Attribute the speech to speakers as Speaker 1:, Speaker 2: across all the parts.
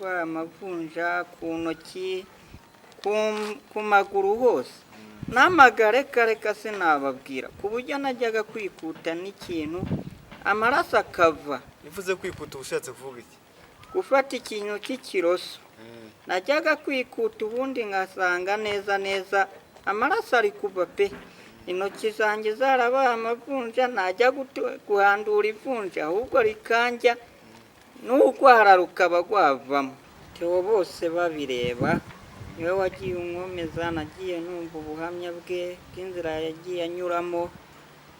Speaker 1: narwaye amavunja ku ntoki, ku maguru hose n'amagare reka sinababwira ku buryo najyaga kwikuta n'ikintu amaraso akava.
Speaker 2: Bivuze kwikuta ubushatse kuvuga iki?
Speaker 1: Gufata ikintu cy'ikiroso najyaga kwikuta ubundi ngasanga neza amaraso ari kuva pe. Intoki zanjye zarabaye amavunja, najya guhandura ivunja ahubwo rikanja n'urwara rukaba rwavamo. Theo bose babireba niwe wagiye unkomeza, nagiye numva ubuhamya bwe bw'inzira yagiye anyuramo,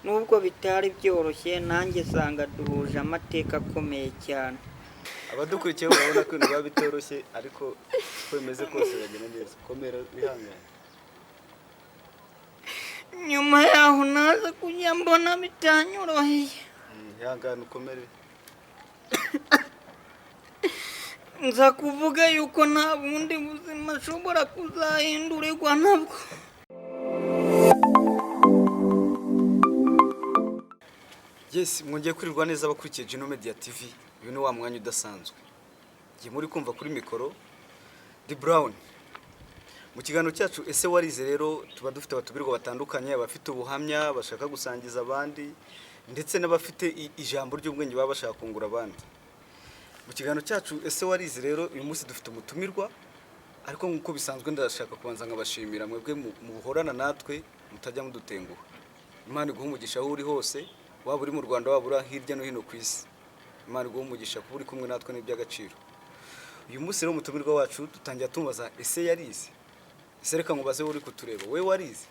Speaker 1: nubwo bitari byoroshye nanjye sanga duhuje amateka akomeye cyane.
Speaker 2: Abadukurikiye urabona ko ibintu biba bitoroshye ariko uko bimeze kose bagenda neza. Komera wihangane.
Speaker 1: Nyuma yaho naza kujya mbona bitanyoroheye.
Speaker 2: Ihangane ukomere.
Speaker 1: Nza kuvuga yuko nta bundi buzima ashobora kuzahindurirwa nabwo.
Speaker 2: Yes, mwongeye kurirwa neza abakurikiye Gino Media TV. Uyu ni wa mwanya udasanzwe. Ngiye muri kumva kuri mikoro The Brown. Mu kiganiro cyacu ese warize rero tuba dufite abatubirwa batandukanye, abafite ubuhamya bashaka gusangiza abandi ndetse n'abafite ijambo ry'ubwenge baba bashaka kungura abandi. Mu kiganiro cyacu ese warize rero uyu munsi dufite umutumirwa, ariko nkuko bisanzwe ndashaka kubanza nkabashimira mwebwe mu buhorana natwe mutajya mudutenguha. Imana iguhe umugisha aho uri hose, waba uri mu Rwanda waba uri hirya no hino ku isi. Imana iguhe umugisha kuba uri kumwe natwe n'iby'agaciro. Uyu munsi rero umutumirwa wacu dutangira tumubaza ese yarize. Ese reka nkubaze uri kutureba, we warize?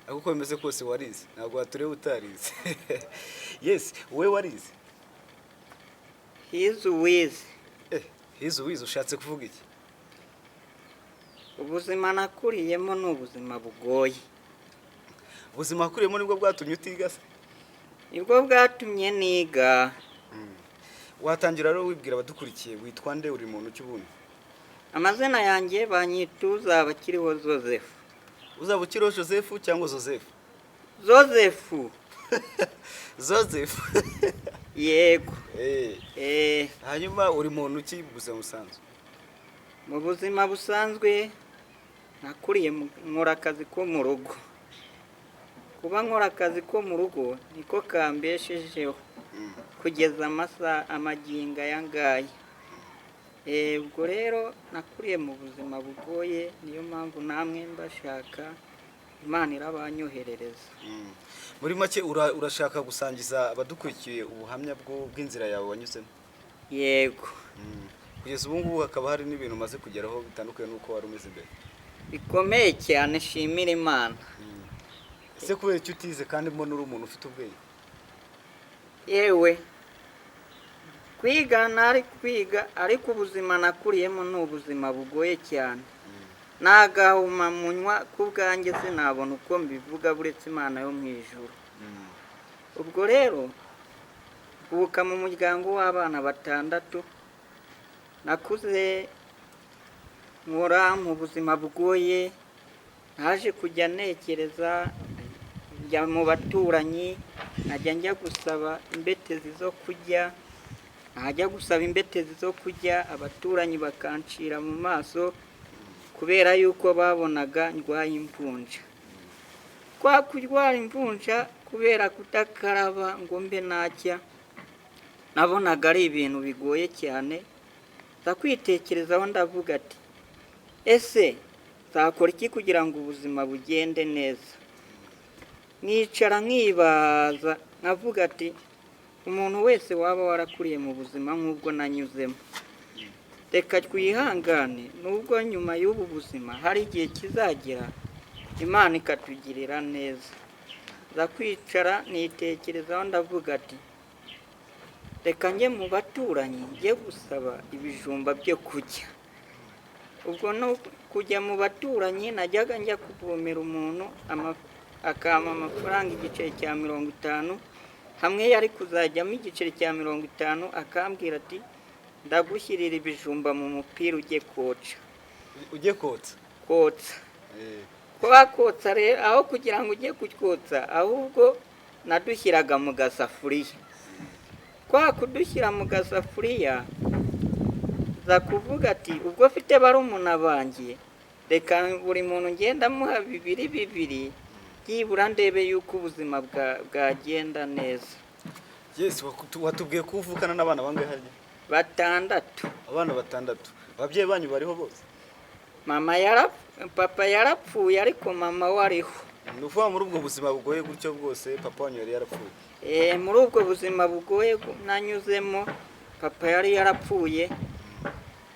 Speaker 2: Ariko uko bimeze kose warize, ntabwo watureba utarize. Yes, we warize?
Speaker 1: He's with.
Speaker 2: He's with ushatse kuvuga iki?
Speaker 1: Ubuzima nakuriyemo ni ubuzima bugoye.
Speaker 2: Ubuzima wakuriyemo nibwo bwatumye utiga se?
Speaker 1: Nibwo bwatumye niga.
Speaker 2: Watangira rero wibwira abadukurikiye witwa nde, uri muntu cy'ubuntu?
Speaker 1: Amazina yanjye banyituza abakiriho Joseph.
Speaker 2: Uzaba ukiriho Joseph cyangwa Joseph?
Speaker 1: Joseph.
Speaker 2: Joseph.
Speaker 1: Yego.
Speaker 2: Hanyuma uri muntu ki buzima busanzwe?
Speaker 1: Mu buzima busanzwe nakuriye nkora akazi ko mu rugo. Kuba nkora akazi ko mu rugo niko kambeshejeho kugeza amaginga yangaya. Ubwo rero nakuriye mu buzima bugoye, niyo mpamvu namwe mbashaka, Imana irabanyoherereza.
Speaker 2: Muri make urashaka gusangiza abadukurikiye ubuhamya bw'inzira yawe wanyuzemo?
Speaker 1: Yego.
Speaker 2: Kugeza ubu ngubu hakaba hari n'ibintu umaze kugeraho bitandukanye n'uko wari umeze mbere?
Speaker 1: Bikomeye cyane, shimira Imana.
Speaker 2: Ese kubera icyo utize kandi mbona uri umuntu ufite ubwenge?
Speaker 1: Yewe kwiga nari kwiga, ariko ubuzima nakuriyemo ni ubuzima bugoye cyane. Nagahuma munywa kubwanjye sinabona uko mbivuga buretse Imana yo mu ijuru. Ubwo rero buka mu muryango w'abana 6, nakuze nkora mu buzima bugoye, naje kujya nekereza njya mu baturanyi, najya njya gusaba imbetezi zo kujya, najya gusaba imbetezi zo kujya, abaturanyi bakancira mu maso kubera yuko babonaga ndwaye imvunja. Kwa kurwara imvunja kubera kutakaraba ngo mbe nacya, nabonaga ari ibintu bigoye cyane. Ndakwitekerezaho ndavuga ati ese nzakora iki kugira ngo ubuzima bugende neza? Nicara nkibaza nkavuga ati umuntu wese waba warakuriye mu buzima nk'ubwo nanyuzemo, reka twihangane, nubwo nyuma y'ubu buzima hari igihe kizagera Imana ikatugirira neza. Ndakwicara nitekerezaho ndavuga ati reka njye mu baturanyi njye gusaba ibijumba byo kurya. Ubwo no kujya mu baturanyi najyaga njya kuvomera umuntu akama amafaranga igiceri cya 50, hamwe yari kuzajyamo igiceri cya 50, akambwira ati ndagushyirira ibijumba mu mupira ujye koca.
Speaker 2: Ujye kotsa?
Speaker 1: Kotsa. Kwa kotsa rero aho kugira ngo ujye kukotsa, ahubwo nadushyiraga mu gasafuriya. Kwa kudushyira mu gasafuriya za kuvuga ati ubwo mfite barumuna banjye reka buri muntu ngenda amuha bibiri byibura ndebe yuko ubuzima bwagenda neza.
Speaker 2: Yes, watubwiye ko uvukana n'abana bangahe harya?
Speaker 1: 6.
Speaker 2: Abana 6. Ababyeyi banyu bariho bose?
Speaker 1: Papa yarapfuye ariko mama wariho.
Speaker 2: Nuvuga muri ubwo buzima bugoye gutyo bwose papa wanyu yari yarapfuye?
Speaker 1: Muri ubwo buzima bugoye nanyuzemo papa yari yarapfuye,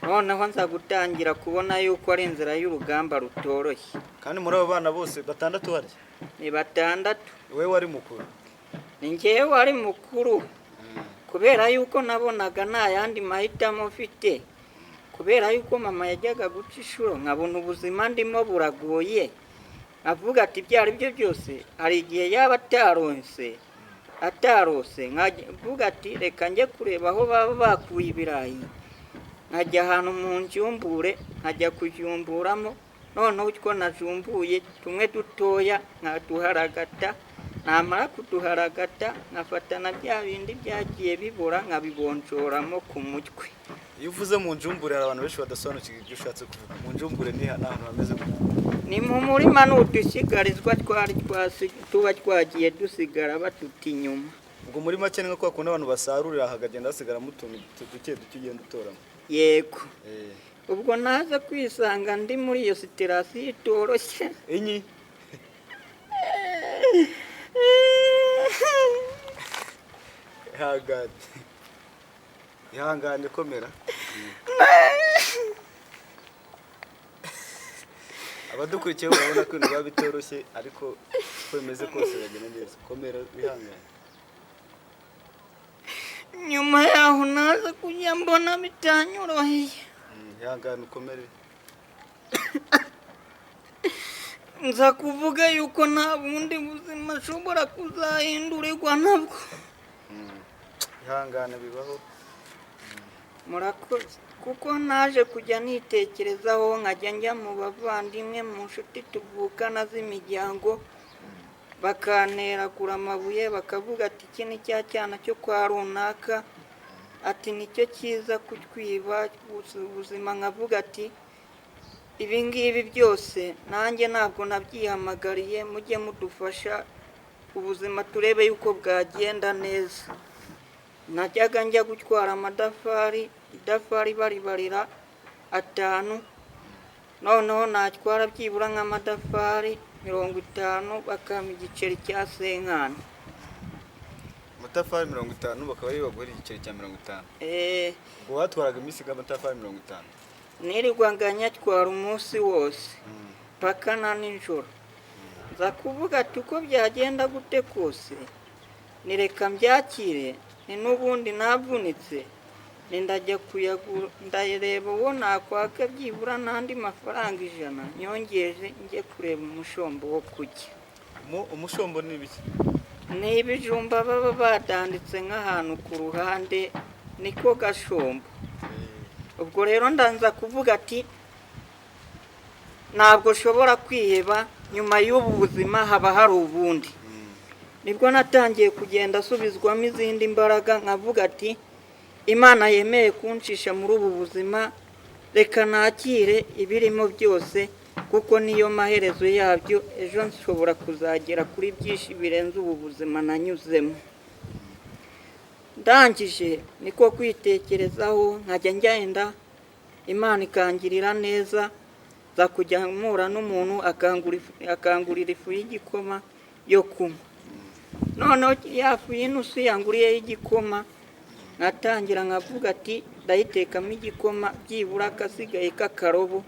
Speaker 1: noneho nza gutangira kubona yuko ari inzira y'urugamba rutoroshye.
Speaker 2: Kandi muri abo bana bose 6 harya?
Speaker 1: Ni 6.
Speaker 2: Wewe wari mukuru?
Speaker 1: Ni njyewe wari mukuru, kubera yuko nabonaga nta yandi mahitamo mfite, kubera yuko mama yajyaga guca inshuro nkabona ubuzima ndimo buragoye, avuga ati ibyo ari byo byose hari igihe yaba atarose nkavuga ati reka njye kureba aho baba bakuye ibirayi, nkajya ahantu mu njumbure nkajya kujumburamo, noneho utwo najumbuye tumwe dutoya nkaduharagata, namara kuduharagata nkafata na bya bindi byagiye bibora nkabibonjoramo ku mutwe.
Speaker 2: Iyo uvuze mu njumbure hari abantu benshi badasobanukirwa ibyo ushatse kuvuga. Mu njumbure ni ahantu hameze gute?
Speaker 1: Ni mu murima n'udusigarizwa tuba twagiye dusigara batuta inyuma.
Speaker 2: Ubwo muri make ni nko kwa kundi abantu basarurira hakagenda hasigaramo utuntu duke ugenda utoramo?
Speaker 1: Yego. Ubwo naza kwisanga ndi muri iyo siterasi itoroshye.
Speaker 2: Enyi? Ihangane komera. Abadukurikiye urabona ko biba bitoroshye ariko uko bimeze kose bagenda neza. Komera wihangane.
Speaker 1: Nyuma yaho naza kujya mbona bitanyoroheye.
Speaker 2: Ihangane ukomere.
Speaker 1: Nza kuvuga yuko nta bundi buzima ashobora kuzahindurirwa nabwo.
Speaker 2: Ihangane bibaho.
Speaker 1: Murakoze. Kuko naje kujya nitekerezaho nkajya njya mu bavandimwe mu nshuti tuvukana z'imiryango, bakanteragura amabuye bakavuga ati iki ni cya cyana cyo kwa runaka, ati nicyo cyiza kutwiba ubuzima. Nkavuga ati ibi ngibi byose nanjye ntabwo nabyihamagariye, mujye mudufasha ubuzima turebe yuko bwagenda neza. Najyaga njya gutwara idafari baribarira 5, noneho natwara byibura nk'amadafari 50 bakampa igiceri cya senkani.
Speaker 2: Amatafari 50 bakaba ari bagura igiceri cya 50? Ubwo watwaraga iminsi amatafari 50?
Speaker 1: Nirirwa nganyatwara umunsi wose paka na nijoro. Nza kuvuga ati uko byagenda gute kose nireka mbyakire, ni n'ubundi navunitse ndajya kuyagura, ndareba uwo nakwaka byibura n'andi mafaranga 100 nyongeje njye kureba umushombo wo kurya.
Speaker 2: Umushombo ni ibiki?
Speaker 1: Ni ibijumba baba badanditse nk'ahantu ku ruhande, niko gashombo. Ubwo rero ndanza kuvuga ati ntabwo ushobora kwiheba, nyuma y'ubu buzima haba hari ubundi. Nibwo natangiye kugenda asubizwamo izindi mbaraga, nkavuga ati Imana yemeye kuncisha muri ubu buzima, reka nakire ibirimo byose kuko niyo maherezo yabyo, ejo nshobora kuzagera kuri byinshi birenze ubu buzima nanyuzemo. Ndangije niko kwitekerezaho nkajya ngenda, Imana ikangirira neza, za kujya mpura n'umuntu akangurira ifu y'igikoma yo kunywa. Noneho yafu y'inusu yanguriye y'igikoma, natangira nkavuga ati ndayitekamo igikoma byibura akasigaye k'akarobo,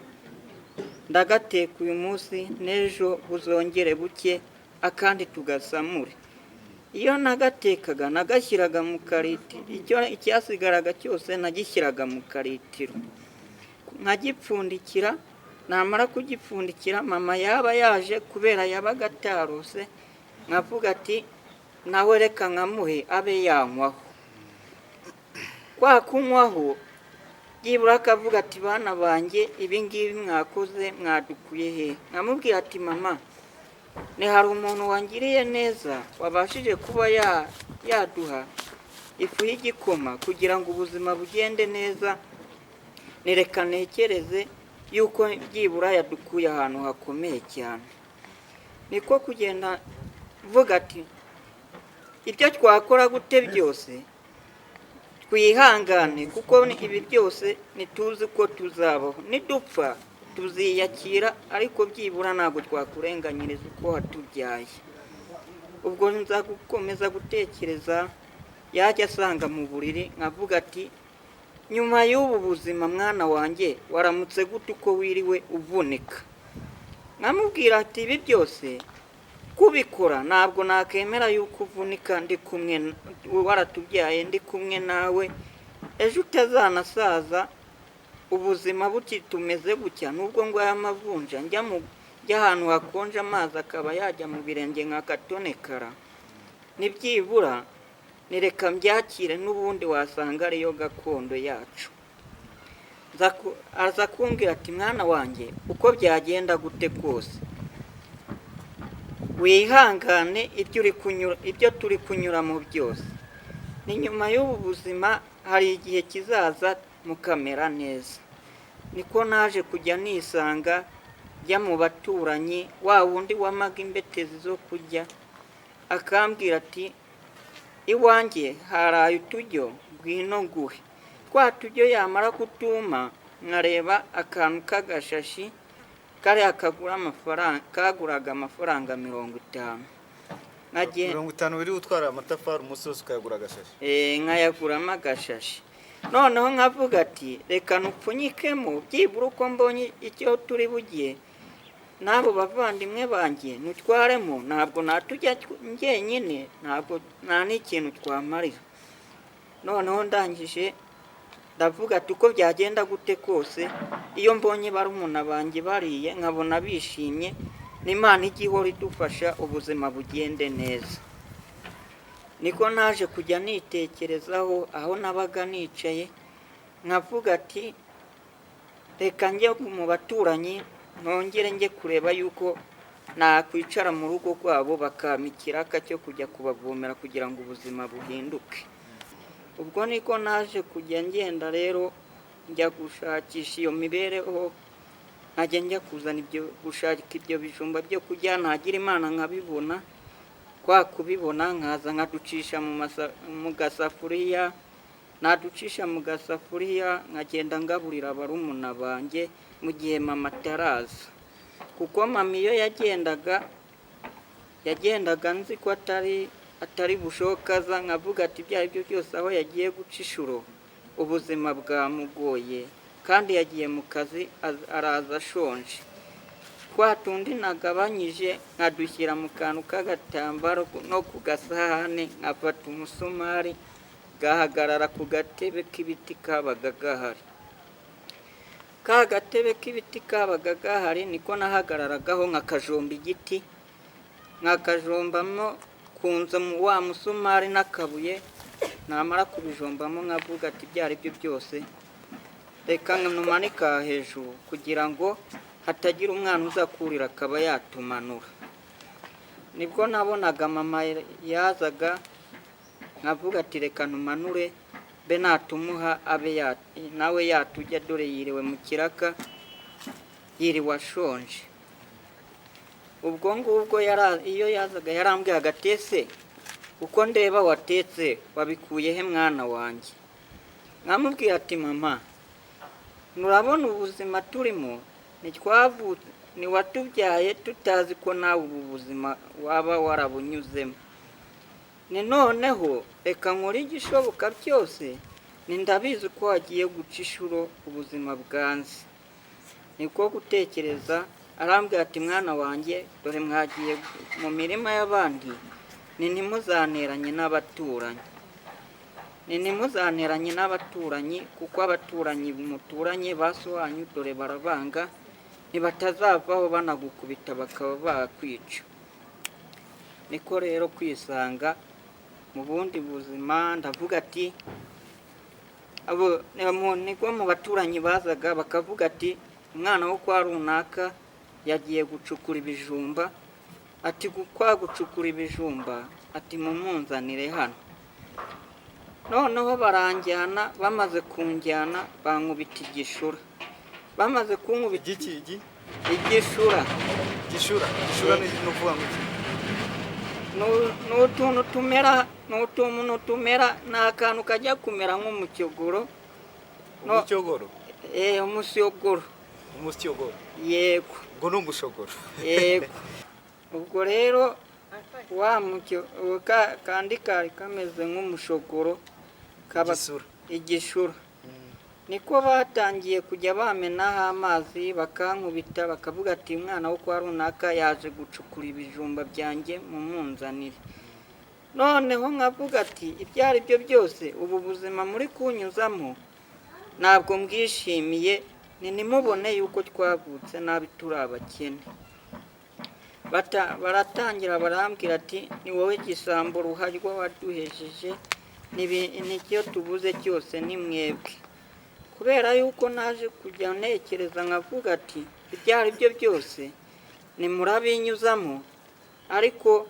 Speaker 1: ndagateka uyu munsi n'ejo buzongere buke akandi tugasamure. Iyo nagatekaga nagashyiraga mu karitiro, icyasigaraga cyose nagishyiraga mu karitiro nkagipfundikira. Namara kugipfundikira mama yaba yaje kubera yabaga atarose, nkavuga ati nawe reka nkamuhe abe yanywaho. Kwa kunywaho byibura akavuga ati bana banjye ibi ngibi mwakoze mwadukuye he? Nkamubwira ati mama, ni hari umuntu wangiriye neza wabashije kuba yaduha ifu y'igikoma kugira ngo ubuzima bugende neza, nireka ntekereze yuko byibura yadukuye ahantu hakomeye cyane. Niko kugenda vuga ati ibyo twakora gute byose twihangane, kuko ibi byose ntituzi ko tuzabaho, nidupfa tuziyakira, ariko byibura ntabwo twakurenganyiriza uko watubyaye. Ubwo nza gukomeza gutekereza, yajya asanga mu buriri nkavuga ati nyuma y'ubu buzima mwana wanjye waramutse gute uko wiriwe uvunika. Nkamubwira ati ibi byose kubikora ntabwo nakemera yuko uvunika ndi kumwe, waratubyaye ndi kumwe nawe, ejo utazanasaza ubuzima bukitumeze gutya, nubwo ngo aya mavunja njya ahantu hakonje amazi akaba yajya mu birenge nk'akatonekara, nibyibura nireka mbyakire, n'ubundi wasanga ariyo gakondo yacu. Aza kumbwira ati mwana wanjye uko byagenda gute kose wihangane, ibyo turi kunyuramo byose ni nyuma y'ubu buzima, hari igihe kizaza mukamera neza. Niko naje kujya nisanga jya mu baturanyi, wa wundi wamaga imbetezi zo kurya, akambwira ati iwanjye haraye uturyo ngwino nguhe. Twa turyo yamara kutuma nkareba akantu k'agashashi kariya kaguraga amafaranga 50.
Speaker 2: 50 biri utwara amatafari umunsi wose ukayagura agashashi.
Speaker 1: Nkayaguramo agashashi. Noneho nkavuga ati reka nupfunyikemo byibura uko mbonye icyo turi bugiye, n'abo bavandimwe banjye nutwaremo, ntabwo natujya njyenyine, nta n'ikintu twamarira. Noneho ndangije ndavuga ati uko byagenda gute kose, iyo mbonye barumuna banjye bariye nkabona bishimye, n'Imana ijya ihora idufasha ubuzima bugende neza. Niko naje kujya nitekerezaho aho nabaga nicaye, nkavuga ati reka njye mu baturanyi nongere njye kureba yuko nakwicara mu rugo rwabo bakampa ikiraka cyo kujya kubavomera kugira ngo ubuzima buhinduke. Ubwo niko naje kujya ngenda rero njya gushakisha iyo mibereho, nkajya njya kuzana gushaka ibyo bijumba byo kurya, ntagira Imana nkabibona. Kwa kubibona nkaza nkaducisha mu gasafuriya, naducisha mu gasafuriya nkagenda ngaburira barumuna banjye mu gihe mama ataraza, kuko mama iyo yagendaga nzi ko atari bushokaza, nkavuga ati ibyo ari byo byose aho yagiye guca inshuro ubuzima bwamugoye, kandi yagiye mu kazi araza ashonje. Twa tundi nagabanyije nkadushyira mu kantu k'agatambaro no ku gasahane, nkafata umusumari gahagarara ku gatebe k'ibiti kabaga gahari. Ka gatebe k'ibiti kabaga gahari niko nahagararagaho nkakajomba igiti, nkakajombamo kunza wa musumari n'akabuye, namara kubijombamo nkavuga ati ibyo ari byo byose reka numanika hejuru kugira ngo hatagira umwana uzakurira akaba yatumanura. Nibwo nabonaga mama yazaga, nkavuga ati reka numanure be natumuha abe nawe yatujya, dore yiriwe mu kiraka, yiriwe ashonje. Ubwo ngubwo iyo yazaga yarambwiye agatese uko ndeba watetse wabikuye he mwana wanjye? Nkamubwira ati mama, nurabona ubuzima turimo niwatubyaye tutazi ko nawe ubu buzima waba warabunyuzemo. Ni noneho reka nkore igishoboka byose, ndabizi ko wagiye guca inshuro ubuzima bwanze. Niko gutekereza, arambwira ati mwana wanjye dore mwagiye mu mirima y'abandi, ntimuzanteranye n'abaturanyi, kuko abaturanyi muturanye basobanyu dore barabanga, ntibatazavaho banagukubita bakaba bakwica. Niko rero kwisanga mu bundi buzima, ndavuga ati niko mu baturanyi bazaga bakavuga ati umwana wo kwa runaka yagiye gucukura ibijumba, ati kwa gucukura ibijumba ati mumunzanire hano. noneho baranjyana, bamaze kunjyana bankubita igishura, bamaze kunkubita
Speaker 2: igiki
Speaker 1: igishura.
Speaker 2: gishura ni ukuvuga ngo iki?
Speaker 1: Ni utuntu tumera, ni akantu kajya kumera nk'umucyogoro.
Speaker 2: umucyogoro
Speaker 1: Umusyogoro.
Speaker 2: umusyogoro
Speaker 1: Yego.
Speaker 2: ngo ni umushogoro.
Speaker 1: Yego. Ubwo rero kandi kari kameze nk'umushogoro,
Speaker 2: Igisura.
Speaker 1: igishura. Niko batangiye kujya bamenaho amazi bakankubita, bakavuga ati umwana wo kwa runaka yaje gucukura ibijumba byanjye mu munzanire. Noneho nkavuga ati ibyo ari byo byose ubu buzima muri kunyuzamo ntabwo mbwishimiye, nimubone yuko twavutse nabi turi abakene. Baratangira barambwira ati ni wowe gisambo ruharwa waduhejeje, n'icyo tubuze cyose ni mwebwe. Kubera yuko naje kujya ntekereza nkavuga ati ibyo ari byo byose nimurabinyuzamo, ariko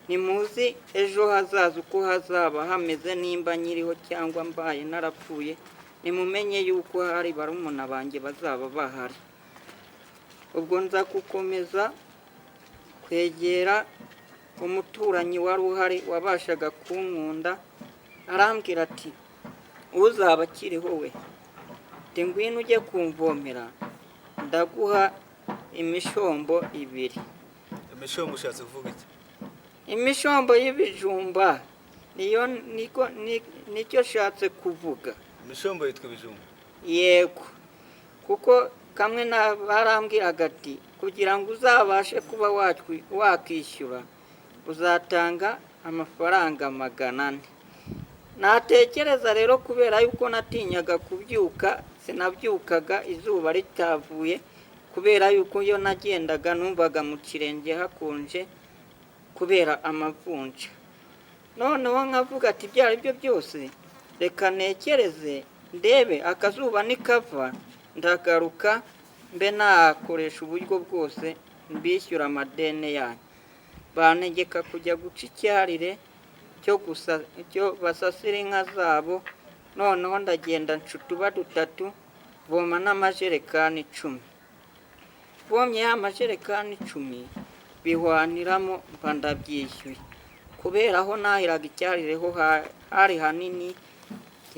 Speaker 1: nimuzi ejo hazaza uko hazaba hameze, nimba nyiriho cyangwa mbaye narapfuye, nimumenye yuko hari barumuna banjye bazaba bahari. Ubwo nza gukomeza kwegera umuturanyi wari uhari wabashaga kunkunda, arambwira ati uzaba akiriho we, ngwino ujye kumvomera, ndaguha imishombo 2.
Speaker 2: imishombo ushatse kuvuga iki?
Speaker 1: Imishombo y'ibijumba nicyo shatse kuvuga.
Speaker 2: imishombo yitwa ibijumba?
Speaker 1: Yego, kuko kamwe barambwiraga ati kugira ngo uzabashe kuba wakishyura uzatanga amafaranga 400. Natekereza rero kubera yuko natinyaga kubyuka, sinabyukaga izuba ritavuye, kubera yuko iyo nagendaga numvaga mu kirenge hakonje kubera amavunja. Noneho nkavuga ati ibyo ari byo byose reka nekereze ndebe akazuba nikava ndagaruka mbe nakoresha uburyo bwose mbishyura amadeni yanyu. Bantegeka kujya guca icyarire cyo basasira inka zabo. Noneho ndagenda ncutuba 3 voma n'amajerekani 10. Vomye ya majerekani 10 bihwaniramo mba ndabyishyuye, kubera aho nahiraga icyarireho hari hanini,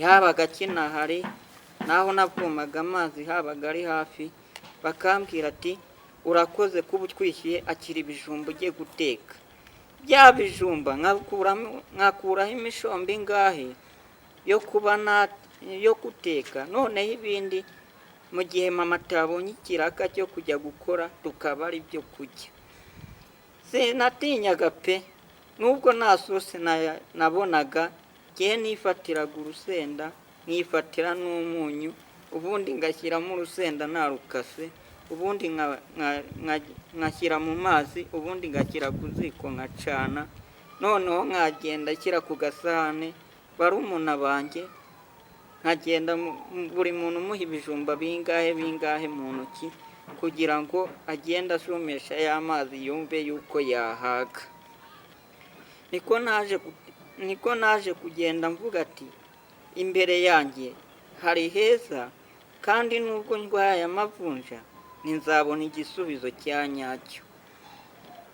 Speaker 1: habaga kinahari, naho navomaga amazi habaga ari hafi. Bakambwira ati urakoze kuba utwishyuye, akira ibijumba ugiye guteka. Bya bijumba nkakuraho imishombo ingahe yo guteka, noneho ibindi mu gihe mama atabonye ikiraka cyo kujya gukora tukaba ari byo kurya. Sinatinyaga pe, nubwo nta sose nabonaga, ngiye nifatiraga urusenda, nkifatira n'umunyu, ubundi ngashyiramo urusenda narukase, ubundi nkashyira mu mazi, ubundi ngashyira ku ziko nkacana. Noneho nkagenda ashyira ku gasahane barumuna banjye, nkagenda buri muntu umuha ibijumba bingahe mu ntoki, kugira ngo agende asomesha ya mazi yumve yuko yahaga. Niko naje kugenda mvuga ati imbere yanjye hari heza, kandi nubwo ndwaye amavunja nzabona igisubizo cya nyacyo.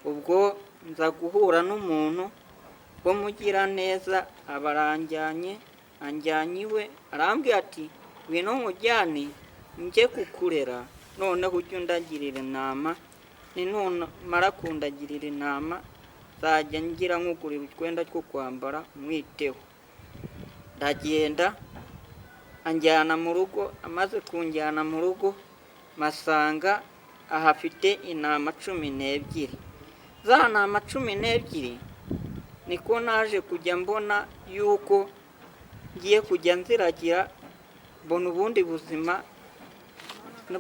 Speaker 1: Ubwo nza guhura n'umuntu wo mugira neza, abaranjyanye iwe, arambwira ati ngwino nkujyane njye kukurera, noneho ujye undagirira inama, mara kundagirira inama nzajya ngira nkugurira utwenda two kwambara mwiteho. Ndagenda anjyana mu rugo, amaze kunjyana mu rugo masanga ahafite intama 12. Za ntama 12 niko naje kujya mbona yuko ngiye kujya nziragira, mbona ubundi buzima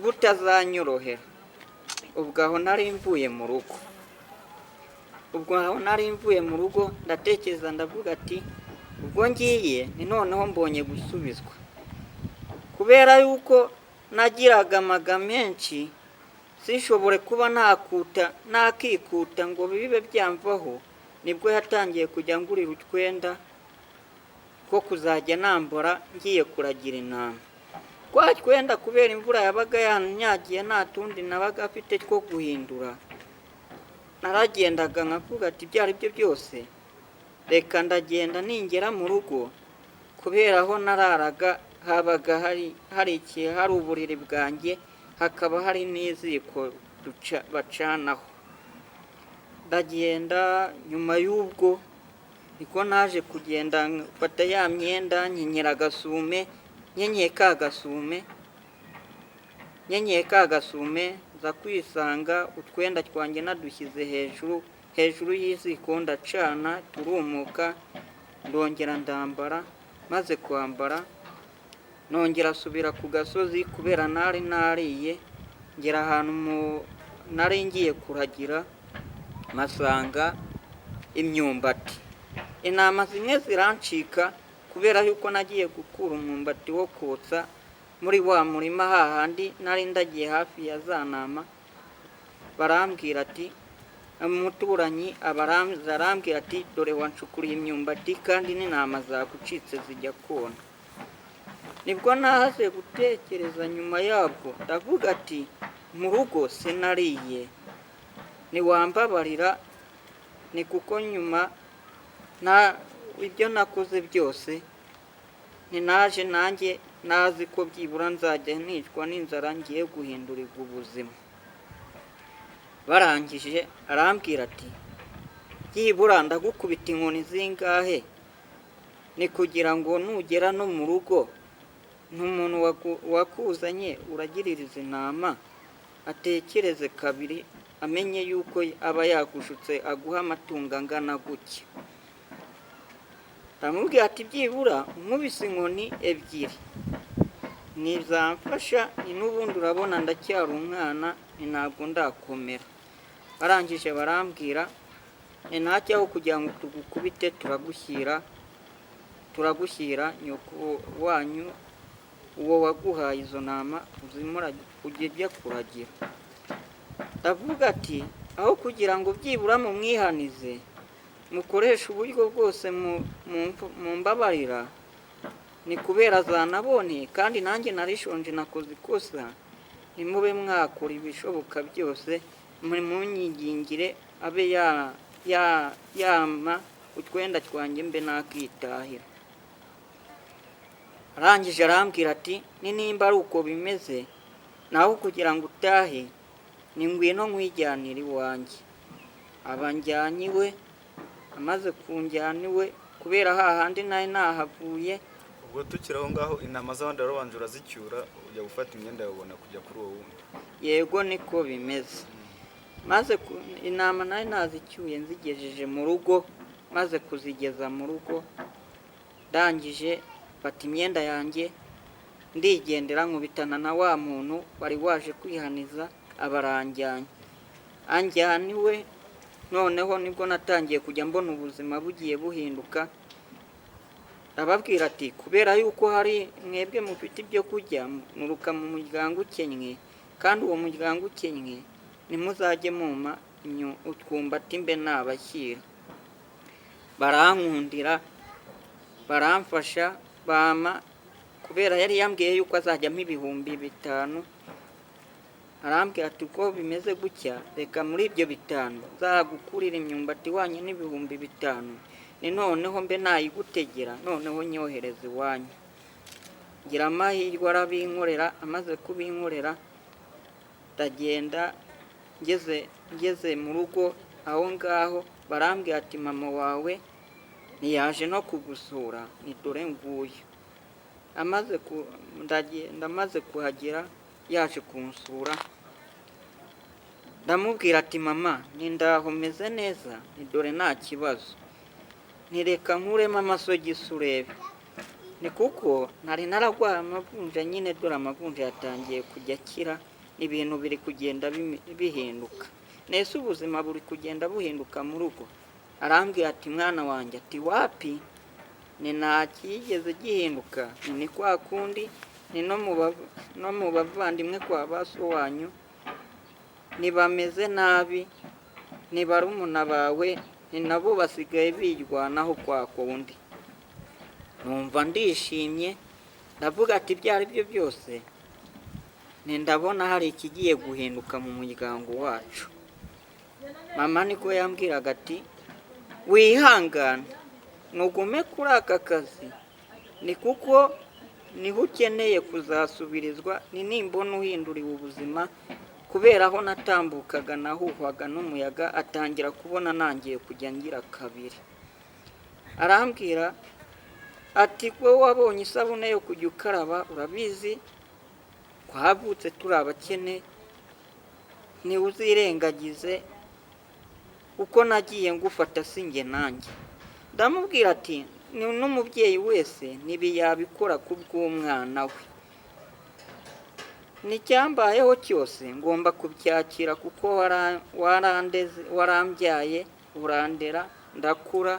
Speaker 1: butazanyorohera. Ubwo aho nari mvuye mu rugo, ndatekereza ndavuga ati ubwo ngiye ni noneho mbonye gusubizwa, kubera yuko nagiraga amaga menshi, sishobore kuba nakikuta ngo bibe byamvaho. Nibwo yatangiye kujya ngurira utwenda ko kuzajya nambara ngiye kuragira intama. Kwa twenda kubera imvura yabaga yanyagiye nta tundi nabaga afite two guhindura, naragendaga nkavuga ati ibyo ari byo byose reka ndagenda ningera mu rugo, kubera aho nararaga habaga hari uburiri bwanjye, hakaba hari n'iziko bacanaho. Ndagenda nyuma y'ubwo niko naje kugenda mfata ya myenda nkenyera agasume, nkenyeye ka gasume nza kwisanga utwenda twanjye nadushyize hejuru y'iziko ndacana turumuka, ndongera ndambara. Maze kwambara nongera asubira ku gasozi kubera nari nariye, ngera ahantu nari ngiye kuragira masanga imyumbati. Intama zimwe zirancika kubera yuko nagiye gukura umwumbati wo kotsa muri wa murima hahandi nari ndagiye hafi ya za ntama. Barambwira ati umuturanyi arambwira ati dore wancukuriye imyumbati kandi n'intama zagucitse zijya kona. Nibwo nahaze gutekereza nyuma yabwo ndavuga ati mu rugo sinariye, niwambabarira, ni kuko nyuma ibyo nakoze byose naje nanjye nazi ko byibura nzajya nicwa n'inzara ngiye guhindurirwa ubuzima. Barangije arambwira ati byibura ndagukubita inkoni zingahe, ni kugira ngo nugera no mu rugo n'umuntu wakuzanye uragiririza intama atekereze kabiri, amenye yuko aba yagushutse aguha amatungo angana gutya. Ndamubwira ati byibura nkubise inkoni ebyiri ntizamfasha, ni n'ubundi urabona ndacyari umwana, ni ntabwo ndakomera. Barangije barambwira ni ntacyaho kugira ngo tugukubite turagushyira nyoko wanyu uwo waguhaye izo ntama uzimura ujya kuragira. Ndavuga ati aho kugira ngo byibura mumwihanize mukoresha uburyo bwose mumbabarira, ni kubera zanabonye kandi nanjye narishonje nakoze ikosa, nimube mwakora ibishoboka byose munyingingire abe yama utwenda twanjye mbe nakitahira. Arangije arambwira ati nimba ari uko bimeze naho kugira ngo utahe ni ngwino nkwijyanira iwanjye. Abanjyanye iwe, amaze kunjyana iwe kubera hahandi nari nahavuye.
Speaker 2: Ubwo tukiri aho ngaho intama z'abandi warabanje urazicyura ujya gufata imyenda yawe ubona kujya kuri uwo wundi?
Speaker 1: Yego niko bimeze. Maze intama nari nazicyuye nzigejeje mu rugo, maze kuzigeza mu rugo ndangije mfata imyenda yanjye ndigendera nkubitana na wa muntu wari waje kwihaniza abaranjyanye. Anjyana iwe, noneho nibwo natangiye kujya mbona ubuzima bugiye buhinduka. Ababwira ati kubera yuko hari mwebwe mufite ibyo kurya muruka mu muryango ukennye, kandi uwo muryango ukennye nimuzajye muma utwumbati mbe nabashyira. Barankundira, baramfasha, bama kubera yari yambwiye yuko azajyamo 5,000. Arambwira ati uko bimeze gutya reka muri ibyo 5 nzagukurira imyumbati wanye n'5,000, ni noneho mbe nayigutegera, noneho nyohereza iwanyu. Ngira amahirwe arabinkorera, amaze kubinkorera ndagenda ngeze mu rugo aho ngaho barambwira ati mama wawe ntiyaje no kugusura, ni dore nguyu. Ndamaze kuhagera yaje kunsura, ndamubwira ati mama ni ndaho meze neza, ni dore nta kibazo, ntireka nkuremo amasogisi urebe. Ni kuko nari naragwaye amavunja nyine, dore amavunja yatangiye kujya akira, ibintu biri kugenda bihinduka. Nese ubuzima buri kugenda buhinduka mu rugo. Arambwira ati mwana wanjye, ati wapi, ni nta kigeze gihinduka, ni kwa kundi, ni no mu bavandimwe kwa baso wanyu ntibameze nabi, ni barumuna bawe, ni nabo basigaye birwanaho kwa kundi. numva ndishimye ndavuga ati ibyo ari byo byose ndabona hari ikigiye guhinduka mu muryango wacu. Mama niko yambwiraga ati wihangane nugume kuri aka kazi, ni kuko niho ukeneye kuzasubirizwa, ni nimbona uhinduriwe ubuzima, kubera aho natambukaga nahuhwaga n'umuyaga atangira kubona nangiye kujya ngira kabiri. Arambwira ati wowe wabonye isabune yo kujya ukaraba, urabizi twavutse turi abakene, ntiwuzirengagize uko nagiye ngufata sinjye nanjye. Ndamubwira ati n'umubyeyi wese ntibiyabikora ku bw'umwana we, n'icyambayeho cyose ngomba kubyakira kuko warambyaye urandera ndakura,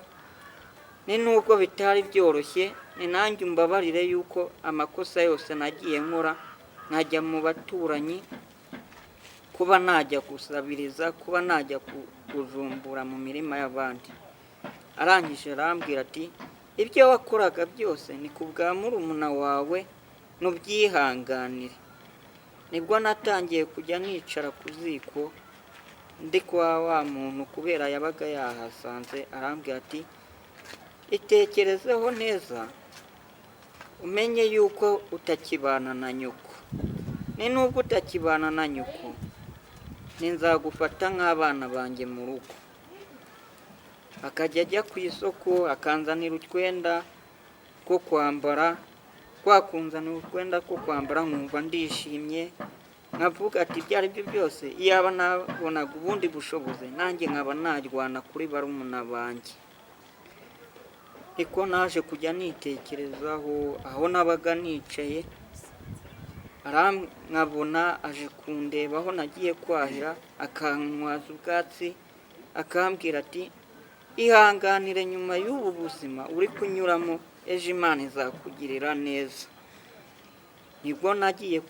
Speaker 1: ni nubwo bitari byoroshye, ni nanjye umbabarire yuko amakosa yose nagiye nkora, nkajya mu baturanyi, kuba najya gusabiriza, kuba najya kujumbura mu mirima y'abandi. Arangije arambwira ati ibyo wakoraga byose ni ku bwa murumuna wawe, nubyihanganire. Nibwo natangiye kujya nicara ku ziko ndi kwa wa muntu, kubera yabaga yahasanze. Arambwira ati itekerezeho neza umenye yuko utakibana na nyoko, ni nubwo utakibana na nyoko ninzagufata nk'abana banjye mu rugo. Akajya ajya ku isoko akanzanira utwenda two kwambara, kwakunzanira utwenda two kwambara nkumva ndishimye, nkavuga ati ibyo ari byo byose iyaba nabonaga ubundi bushobozi nanjye nkaba narwana kuri barumuna banjye. Niko naje kujya nitekerezaho aho nabaga nicaye, nkabona aje kundeba aho nagiye kwahira, akanywaza ubwatsi, akambwira ati ihanganire nyuma y'ubu buzima uri kunyuramo, ejo Imana izakugirira neza. Nibwo nagiye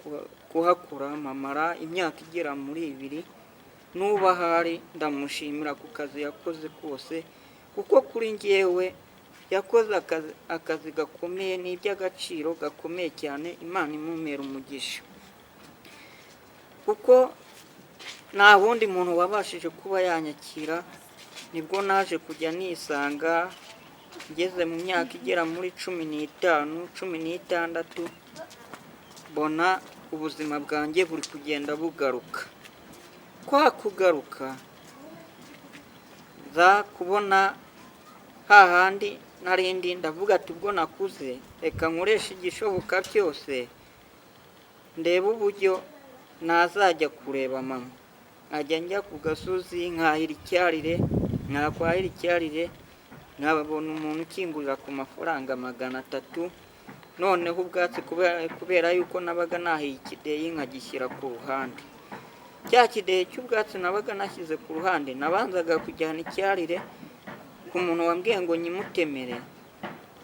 Speaker 1: kuhakora mpamara imyaka igera muri 2, n'ubu ahari ndamushimira ku kazi yakoze kose, kuko kuri njyewe yakoze akazi gakomeye n'iby'agaciro gakomeye cyane. Imana imumera umugisha, kuko nta wundi muntu wabashije kuba yanyakira. Nibwo naje kujya nisanga ngeze mu myaka igera muri 15, 16, mbona ubuzima bwanjye buri kugenda bugaruka. Kwa kugaruka za kubona hahandi narindi, ndavuga ati ubwo nakuze reka nkoresha igishoboka byose ndebe uburyo nazajya kureba mama. Nkajya njya ku gasozi nkahira icyarire, nakwahira icyarire nkabona umuntu ukingurira ku mafaranga 300. Noneho ubwatsi kubera yuko nabaga nahiye ikideyi nkagishyira ku ruhande. Cya kideyi cy'ubwatsi nabaga nashyize ku ruhande nabanzaga kujyana icyarire ku muntu wambwiye ngo nyimutemere,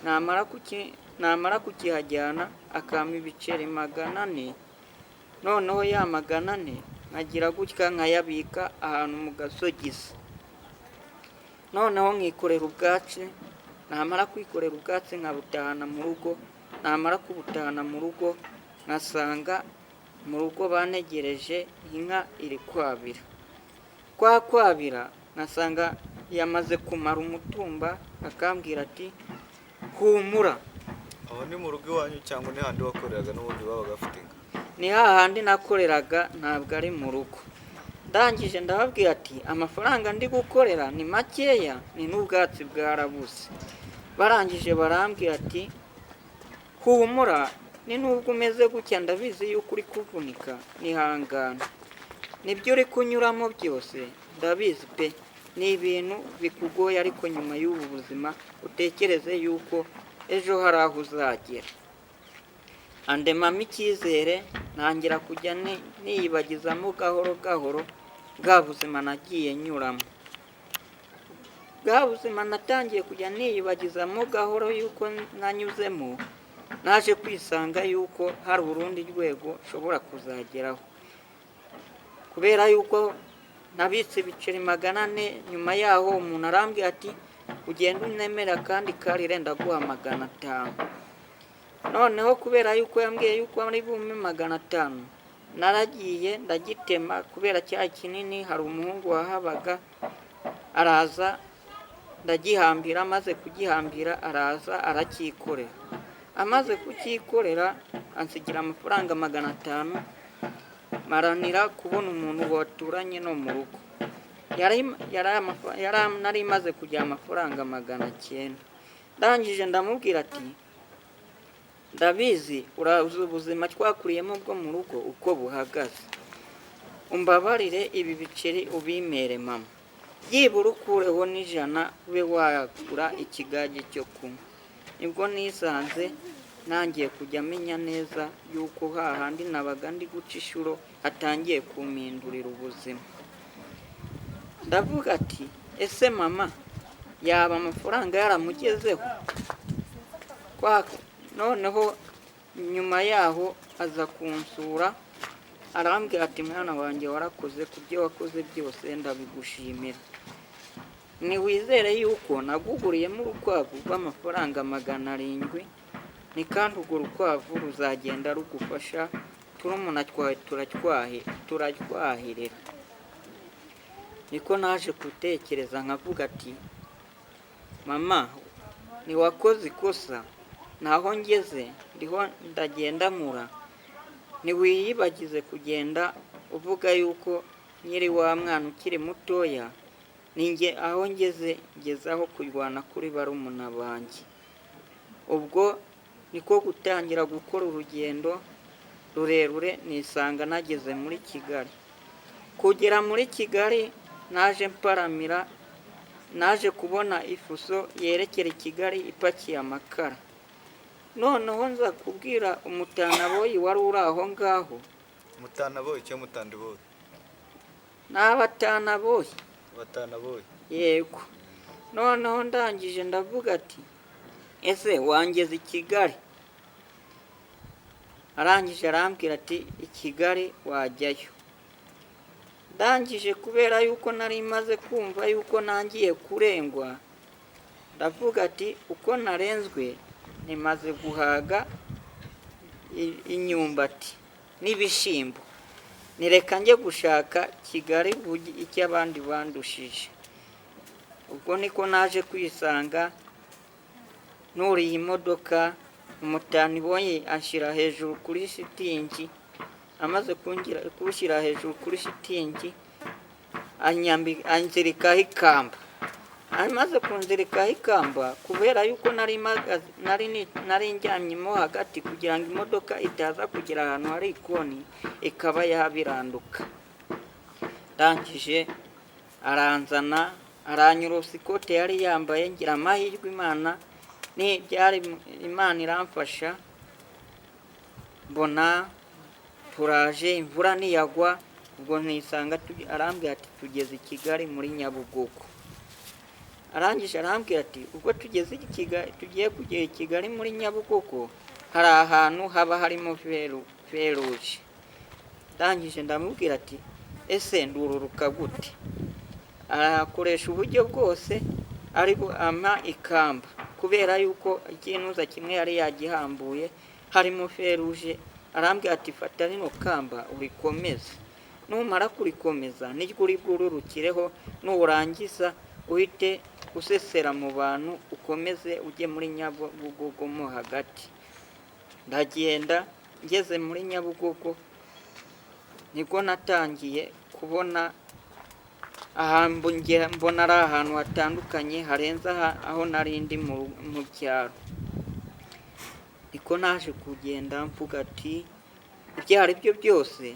Speaker 1: namara kukihajyana akampa ibiceri 400. Noneho ya 400 nkagira gutya nkayabika ahantu mu gasogisi. Noneho nkikorera ubwatsi, namara kwikorera ubwatsi nkabutahana mu rugo, namara kubutahana mu rugo nkasanga mu rugo banegereje inka iri kwabira. Kwa kwabira nkasanga yamaze kumara umutumba, akambwira ati humura.
Speaker 2: aho ni mu rugo iwanyu cyangwa ni handi wakoreraga n'ubundi babaga bafite inka?
Speaker 1: Ni hahandi nakoreraga, ntabwo ari mu rugo. Ndangije ndababwira ati amafaranga ndi gukorera ni makeya, ni n'ubwatsi bwarabuze. Barangije barambwira ati humura, ni nubwo umeze gutya ndabizi yuko uri kuvunika, nihangana. Nibyo uri kunyuramo byose ndabizi pe, ni ibintu bikugoye, ariko nyuma y'ubu buzima utekereze yuko ejo hari aho uzagera. Andemamo icyizere, ntangira kujya niyibagizamo gahoro gahoro bwa buzima nagiye nyuramo. Bwa buzima natangiye kujya niyibagizamo gahoro yuko nanyuzemo, naje kwisanga yuko hari urundi rwego nshobora kuzageraho. Kubera yuko nabitse ibiceri 400, nyuma yaho umuntu arambwira ati ugenda unemera kandi karire ndaguha 500. Noneho kubera yuko yambwiye yuko ari bume 500, naragiye ndagitema kubera cya kinini. Hari umuhungu wahabaga, araza ndagihambira, maze kugihambira araza arakikorera. Amaze kukikorera ansigira amafaranga 500, maranira kubona umuntu waturanye no mu rugo. Nari maze kujya amafaranga 900. Ndangije ndamubwira ati ndabizi urazi ubuzima twakuriyemo bwo mu rugo uko buhagaze, umbabarire ibi biceri ubimere mama, byibura ukureho n'100 ube wagura ikigage cyo kunywa. Nibwo nisanze nangiye kujya menya neza yuko hahandi nabaga ndi guca inshuro atangiye kumpindurira ubuzima. Ndavuga ati ese mama yaba amafaranga yaramugezeho? Noneho nyuma yaho aza kunsura, arambwira ati mwana wanjye warakoze, ku byo wakoze byose ndabigushimira. Niwizere yuko naguguriyemo urukwavu rw'amafaranga 700, ni kandi urwo rukwavu ruzagenda rugufasha, turumuna twawe turarwahirira. Niko naje gutekereza nkavuga ati mama niwakoze ikosa, naho ngeze ndiho ndagenda mura. Niwiyibagize kugenda uvuga yuko nyiri wa mwana ukiri mutoya, ninjye aho ngezaho kurwana kuri barumuna banjye. Ubwo niko gutangira gukora urugendo rurerure, nisanga nageze muri Kigali. Kugera muri Kigali naje mparamira, naje kubona ifuso yerekera Kigali ipakiye amakara. Noneho nza kubwira umutanaboyi wari uri aho ngaho.
Speaker 2: Umutanaboyi cyangwa mutandiboyi?
Speaker 1: N'abatanaboyi.
Speaker 2: Batanaboyi.
Speaker 1: Yego. Noneho ndangije ndavuga ati ese wangeze i Kigali? Arangije arambwira ati i Kigali wajyayo. Ndangije kubera yuko nari maze kumva yuko nangiye kurengwa, ndavuga ati uko narenzwe nimaze guhaga inyumbati n'ibishimbo, nireka njye gushaka Kigali icyo abandi bandushije. Ubwo niko naje kwisanga nuriye imodoka, umutaniboyi anshyira hejuru kuri shitingi. Amaze kunshyira hejuru kuri shitingi anzirikaho ikamba. Amaze kunzirikaho ikamba, kubera yuko nari njyamyemo hagati kugira ngo imodoka itaza kugera ahantu hari ikoni ikaba yabiranduka. Ndangije aranzana aranyurusa ikote yari yambaye, ngira amahirwe Imana iramfasha, mbona turaje, imvura niyagwa. Ubwo nisanga arambwira ati tugeze i Kigali muri Nyabugogo. Arangije arambwira ati ubwo tugiye kugera i Kigali muri Nyabugogo, hari ahantu haba harimo feruje. Ndangije ndamubwira ati ese ndururuka gute? Arakoresha uburyo bwose, ariko ama ikamba, kubera yuko ikinuza kimwe yari yagihambuye harimo feruje. Arambwira ati fata rino kamba urikomeze, numara kurikomeza niryo uri bwururukireho, nurangiza uhite usesera mu bantu ukomeze ujye muri Nyabugogo mo hagati. Ndagenda ngeze muri Nyabugogo niko natangiye kubona mbona ari ahantu hatandukanye harenze aho nari ndi mu cyaro. Niko naje kugenda mvuga ati ibyo ari byo byose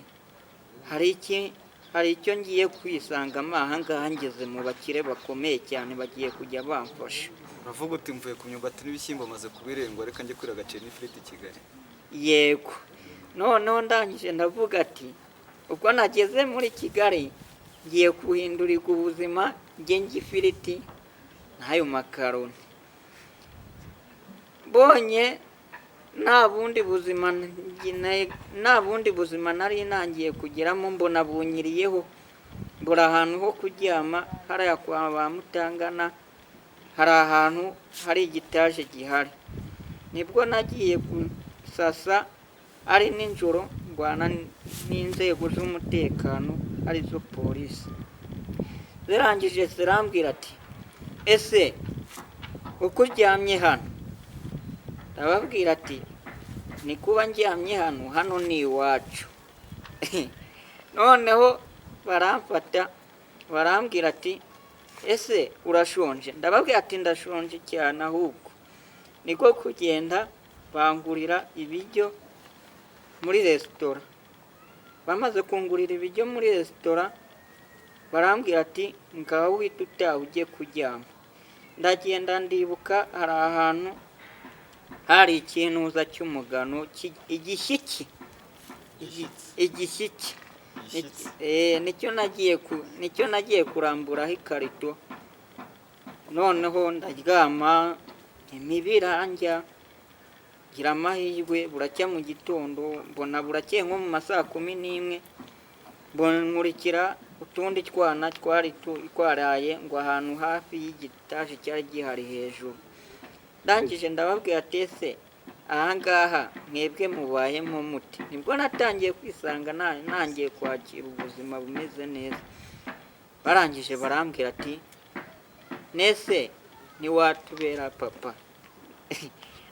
Speaker 1: hari icyo ngiye kwisangamo aha ngaha, ngeze mu bakire bakomeye cyane bagiye kujya bamfasha.
Speaker 2: Uravuga uti mvuye ku myumbati n'ibishyimbo maze kubirengwa, reka njye kurira agaceri n'ifiriti i Kigali.
Speaker 1: Yego. Noneho ndangije ndavuga ati ubwo nageze muri Kigali ngiye guhindurirwa ubuzima, njye ifiriti n'ayo makaroni. Bonye nta bundi buzima nari nangiye kugeramo, mbona bunyiriyeho, mbura ahantu ho kuryama hariya kwa ba Mutangana. hari ahantu hari igitaje gihari. Nibwo nagiye gusasa ari nijoro ndwana n'inzego z'umutekano arizo polisi. Zirangije zirambwira ati ese uko uryamye hano? Ndababwira ati ni kuba ndyamye hano ni iwacu. Noneho baramfata barambwira ati ese urashonje? Ndababwira ati ndashonje cyane, ahubwo niko kugenda bangurira ibiryo muri resitora. Bamaze kungurira ibiryo muri resitora barambwira ati ngaho uhita utaha ujye kuryama. Ndagenda ndibuka hari ahantu hari ikinuza cy'umugano igishyiki. Nicyo nagiye kuramburaho ikarito. Noneho ndaryama imibi irandya, ngira amahirwe buracya mu gitondo, mbona burakeye nko mu masaa 11, mbona nkurikira utundi twana twari twaraye ngo ahantu hafi y'igitaje cyari gihari hejuru. Ndangije ndababwira ati ese ahangaha mwebwe mubayemo mute? Nibwo natangiye kwisanga nangiye kwakira ubuzima bumeze neza. Barangije barambwira ati nese ntiwatubera papa?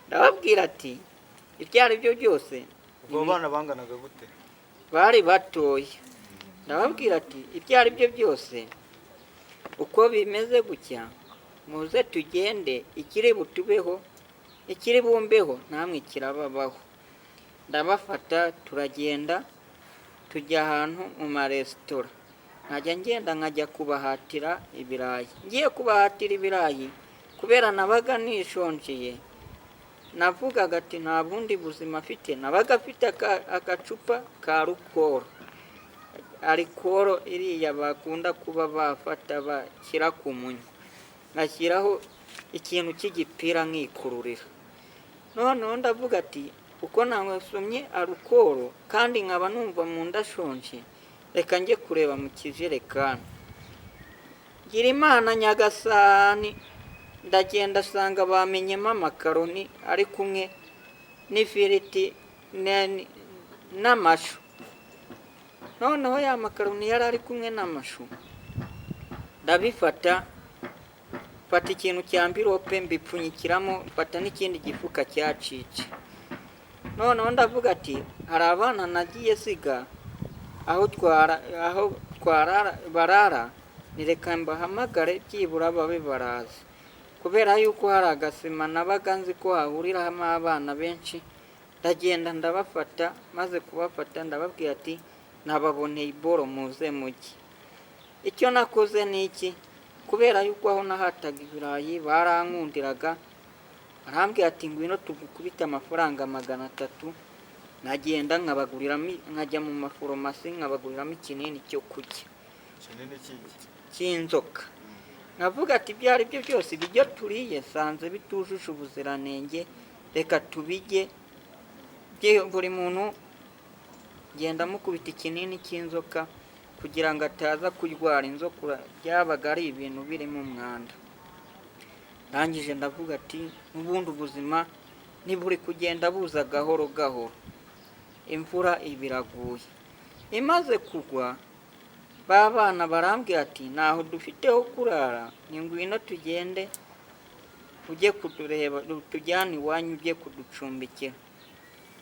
Speaker 1: Ndababwira ati ibyo ari byo byose.
Speaker 2: ubwo bana banganaga gute?
Speaker 1: Bari batoya. Ndababwira ati ibyo ari byo byose uko bimeze gutya muze tugende, ikiri butubeho ikiri bumbeho namwe kirababaho. Ndabafata turagenda tujya ahantu mu maresitora. Nkajya ngenda nkajya kubahatira ibirayi. Ngiye kubahatira ibirayi kubera nabaga nishonjeye, navugaga ati nta bundi buzima afite. Nabaga afite agacupa ka rukoro, arikoro iriya bakunda kuba bafata bashyira ku munwa, ngashyiraho ikintu cy'igipira nkikururira. Noneho ndavuga ati uko nasomye arukoro kandi nkaba numva mu ndashonje, reka njye kureba mu kijerekani. Ngira Imana Nyagasani, ndagenda asanga bamenyemo amakaroni ari kumwe n'ifiriti n'amashu. Noneho ya makaroni yari ari kumwe n'amashu, ndabifata mfata ikintu cya mbirope mbipfunyikiramo, mfata n'ikindi gifuka cyacitse. Noneho ndavuga ati hari abana nagiye siga aho barara, nireka mbahamagare byibura babe baraza. Kubera yuko hari agasima nabaga nzi ko hahuriramo abana benshi, ndagenda ndabafata. Maze kubafata ndababwira ati nababoneye iboro muze mujye. Icyo nakoze ni iki? Kubera yuko aho nahataga ibirayi barankundiraga, arambwira ati ngwino tugukubita amafaranga 300. Nagenda nkajya mu maforomasi nkabaguriramo ikinini cyo kurya cy'inzoka. Navuga ati ibyo ari byo byose ibyo turiye sanze bitujuje ubuziranenge, reka tubijye. Buri muntu genda mukubita ikinini cy'inzoka kugira ngo ataza kurwara inzoka. Byabaga ari ibintu birimo umwanda. Ndangije ndavuga ati n'ubundi ubuzima ntiburi kugenda buza gahoro gahoro. Imvura ibiraguye. Imaze kugwa babana barambwira ati naho dufiteho kurara, ni ngwino tugende ujye kudureba, tujyane iwanyu ujye kuducumbikira.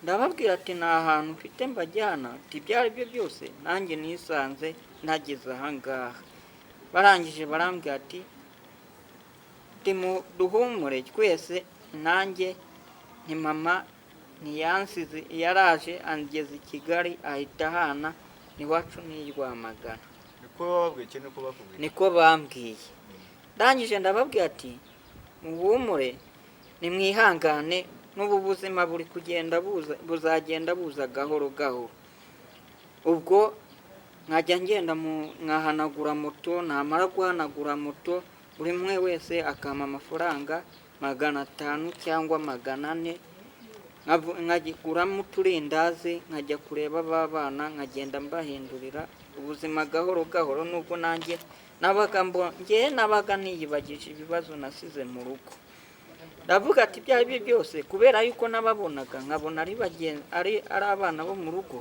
Speaker 1: Ndababwira ati nta hantu mfite mbajyana. Ati ibyo ari byo byose nanjye nisanze nageze ahangaha. Barangije barambwira ati duhumure twese. Nanjye ni mama ntiyansize, yaraje angeze i Kigali ahita ahana n'iwacu ni Rwamagana. Niko bambwiye. Ndangije ndababwira ati muhumure nimwihangane, n'ubu buzima buri kugenda buzagenda buza gahoro gahoro. Ubwo nkajya ngenda nkahanagura moto. Namara guhanagura moto buri umwe wese akampa amafaranga 500 cyangwa 400. nkaguramo uturindazi nkajya kureba babana, nkagenda mbahindurira ubuzima gahoro gahoro, nubwo nanjye nabaga niyibagije ibibazo nasize mu rugo. Ndavuga ati ibyo ari byo byose kubera yuko nababonaga nkabona ari abana bo mu rugo,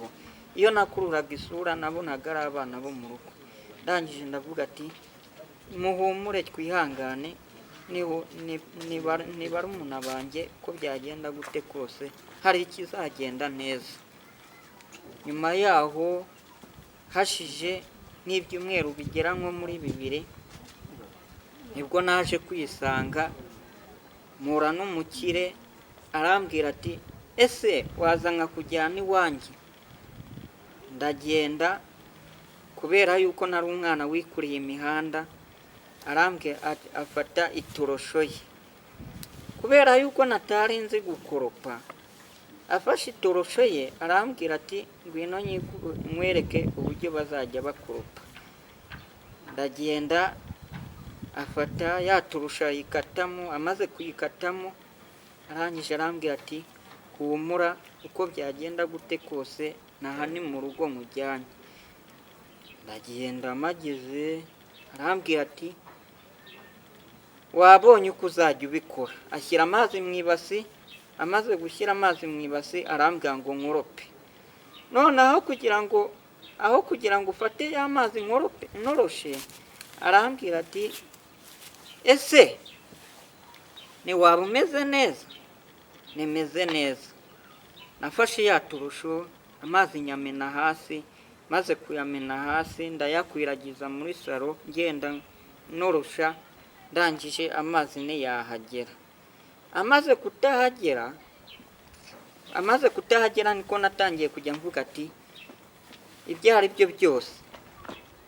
Speaker 1: iyo nakururaga isura nabonaga ari abana bo mu rugo. Ndangije ndavuga ati muhumure twihangane, ni barumuna banjye ko byagenda gute kose hari ikizagenda neza. Nyuma yaho hashije n'ibyumweru bigera nko muri 2 nibwo naje kwisanga mpura n'umukire arambwira ati ese waza nkakujyana iwanjye. Ndagenda kubera yuko nari umwana wikuriye imihanda, arambwira ati afata itorosho ye kubera yuko natari nzi gukoropa. Afashe itorosho ye arambwira ati ngwino nkwereke uburyo bazajya bakoropa. Ndagenda afata yaturusha yikatamo, amaze kuyikatamo arangije arambwira ati humura uko byagenda gute kose naha ni mu rugo nkujyanye. Ndagenda mageze arambwira ati wabonye uko uzajya ubikora. Ashyira amazi mu ibasi, amaze gushyira amazi mu ibasi arambwira ngo nkorope. None aho kugira ngo ufate ya mazi nkoroshe, arambwira ati ese ni waba umeze neza? Nimeze neza. Nafashe yaturusho amazi nyamena hasi, maze kuyamena hasi ndayakwiragiza muri saro ngenda norosha. Ndangije amazi ntiyahagera. Amaze kutahagera niko natangiye kujya mvuga ati ibyo ari byo byose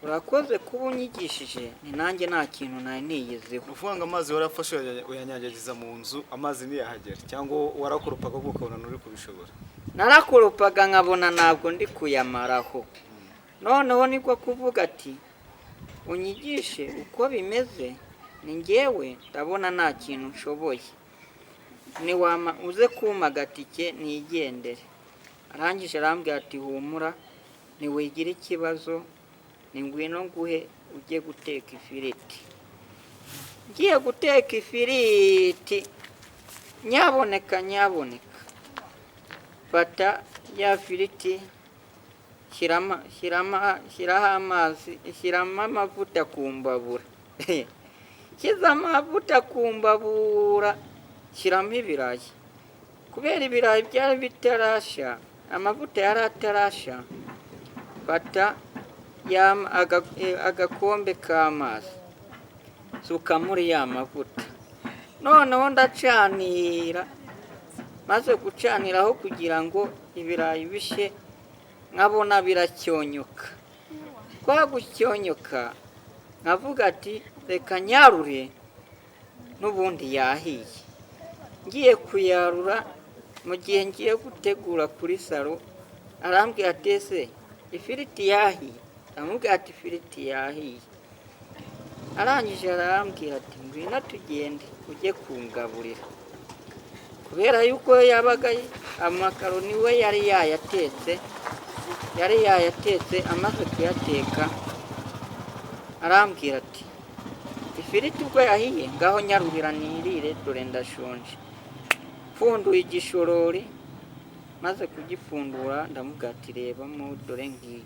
Speaker 1: urakoze kuba unyigishije, ni nanjye nta kintu nari niyizeho.
Speaker 2: Uvuga amazi warafashe uyanyanyagiza mu nzu amazi ntiyahagera, cyangwa warakoropaga ukabona nturi kubishobora?
Speaker 1: Narakoropaga nkabona ntabwo ndi kuyamaraho. Noneho niko kuvuga ati unyigishe uko bimeze, ni njyewe ndabona nta kintu nshoboye, niwama uze kuma agatike nigendere. Arangije arambwira ati humura niwigira ikibazo ni ngwino nguhe ujye guteka ifiriti. Ngiye guteka ifiriti nyaboneka fata ya firiti shyiramo amavuta ku mbabura. Shyize amavuta ku mbabura shyiramo ibirayi. Kubera ibirayi byari bitarashya, amavuta yari atarashya, fata agakombe k'amazi suka muri ya mavuta. Noneho ndacanira, maze gucaniraho kugira ngo ibirayi bishye, nkabona biracyonyoka. Kwa gucyonyoka nkavuga ati reka nyarure n'ubundi yahiye. Ngiye kuyarura, mu gihe ngiye gutegura kuri saro arambwira ati ese ifiriti yahiye? Ndamubwira ati ifiriti yahiye. Arangije arambwira ati ngwino tugende ujye kungaburira. Kubera yuko yabaga amakaroni we yari yayatetse, amaze kuyateka arambwira ati ifiriti ubwo yahiye ngaho nyarurira nirire dore ndashonje. Pfunduye igishorori, maze kugipfundura ndamubwira ati rebamo dore ngiyi.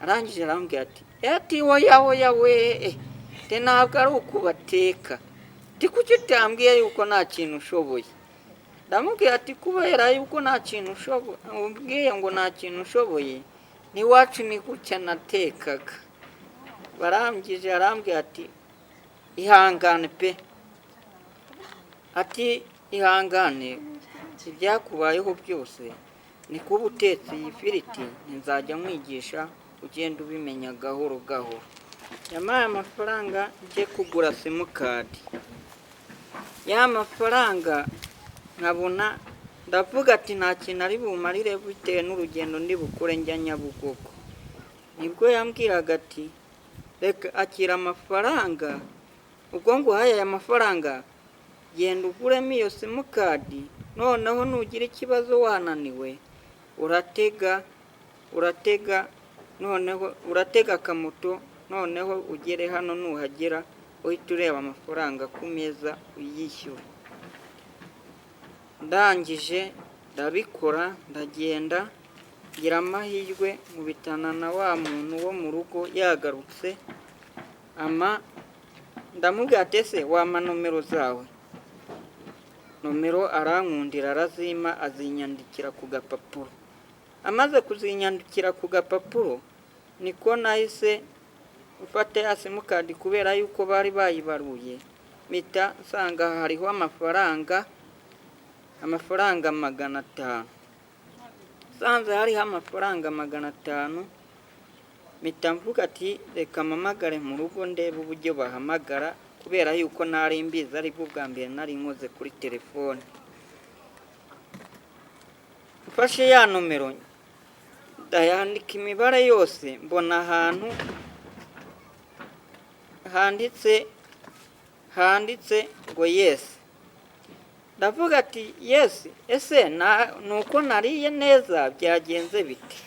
Speaker 1: Arangije arambwira ati oya we te ntabwo ari ukubateka, ti kuki utambwiye yuko nta kintu ushoboye? Ndamubwira ati kubera yuko nta kintu ushoboye, umbwiye ngo nta kintu ushoboye, n'iwacu ni gutya natekaga. Barangije arambwira ati ihangane pe, ati ihangane ibyakubayeho byose ni kuba utetse iyi firiti, nzajya nkwigisha ugenda ubimenya gahoro gahoro. Yampaye amafaranga njye kugura simukadi. Ya mafaranga nkabona ndavuga ati nta kintu ari bumarire bitewe n'urugendo ndi bukure njya Nyabugogo. Nibwo yambwiraga ati reka akira amafaranga, ubwo nguhaye aya mafaranga genda uguremo iyo simukadi, noneho nugira ikibazo wananiwe uratega noneho uratega akamoto noneho ugere hano nuhagera uhita ureba amafaranga ku meza uyishyura. Ndangije ndabikora ndagenda ngira amahirwe nkubitana na wa muntu wo mu rugo yagarutse ndamubwira ati ese wampa nomero zawe? Nomero arankundira arazimpa azinyandikira ku gapapuro. Amaze kuzinyandikira ku gapapuro niko nahise ufate ya simukadi kubera yuko bari bayibaruye mpita nsanga hariho amafaranga 500. Sanze hariho amafaranga 500 mpita mvuga ati reka mpamagare mu rugo ndebe uburyo bahamagara kubera yuko nari mbizi ari bwo bwa mbere nari nkoze kuri telefone. Mfashe ya nomero ndayandika imibare yose mbona ahantu handitse ngo yes. Ndavuga ati yes, ese nuko nariye neza byagenze bite?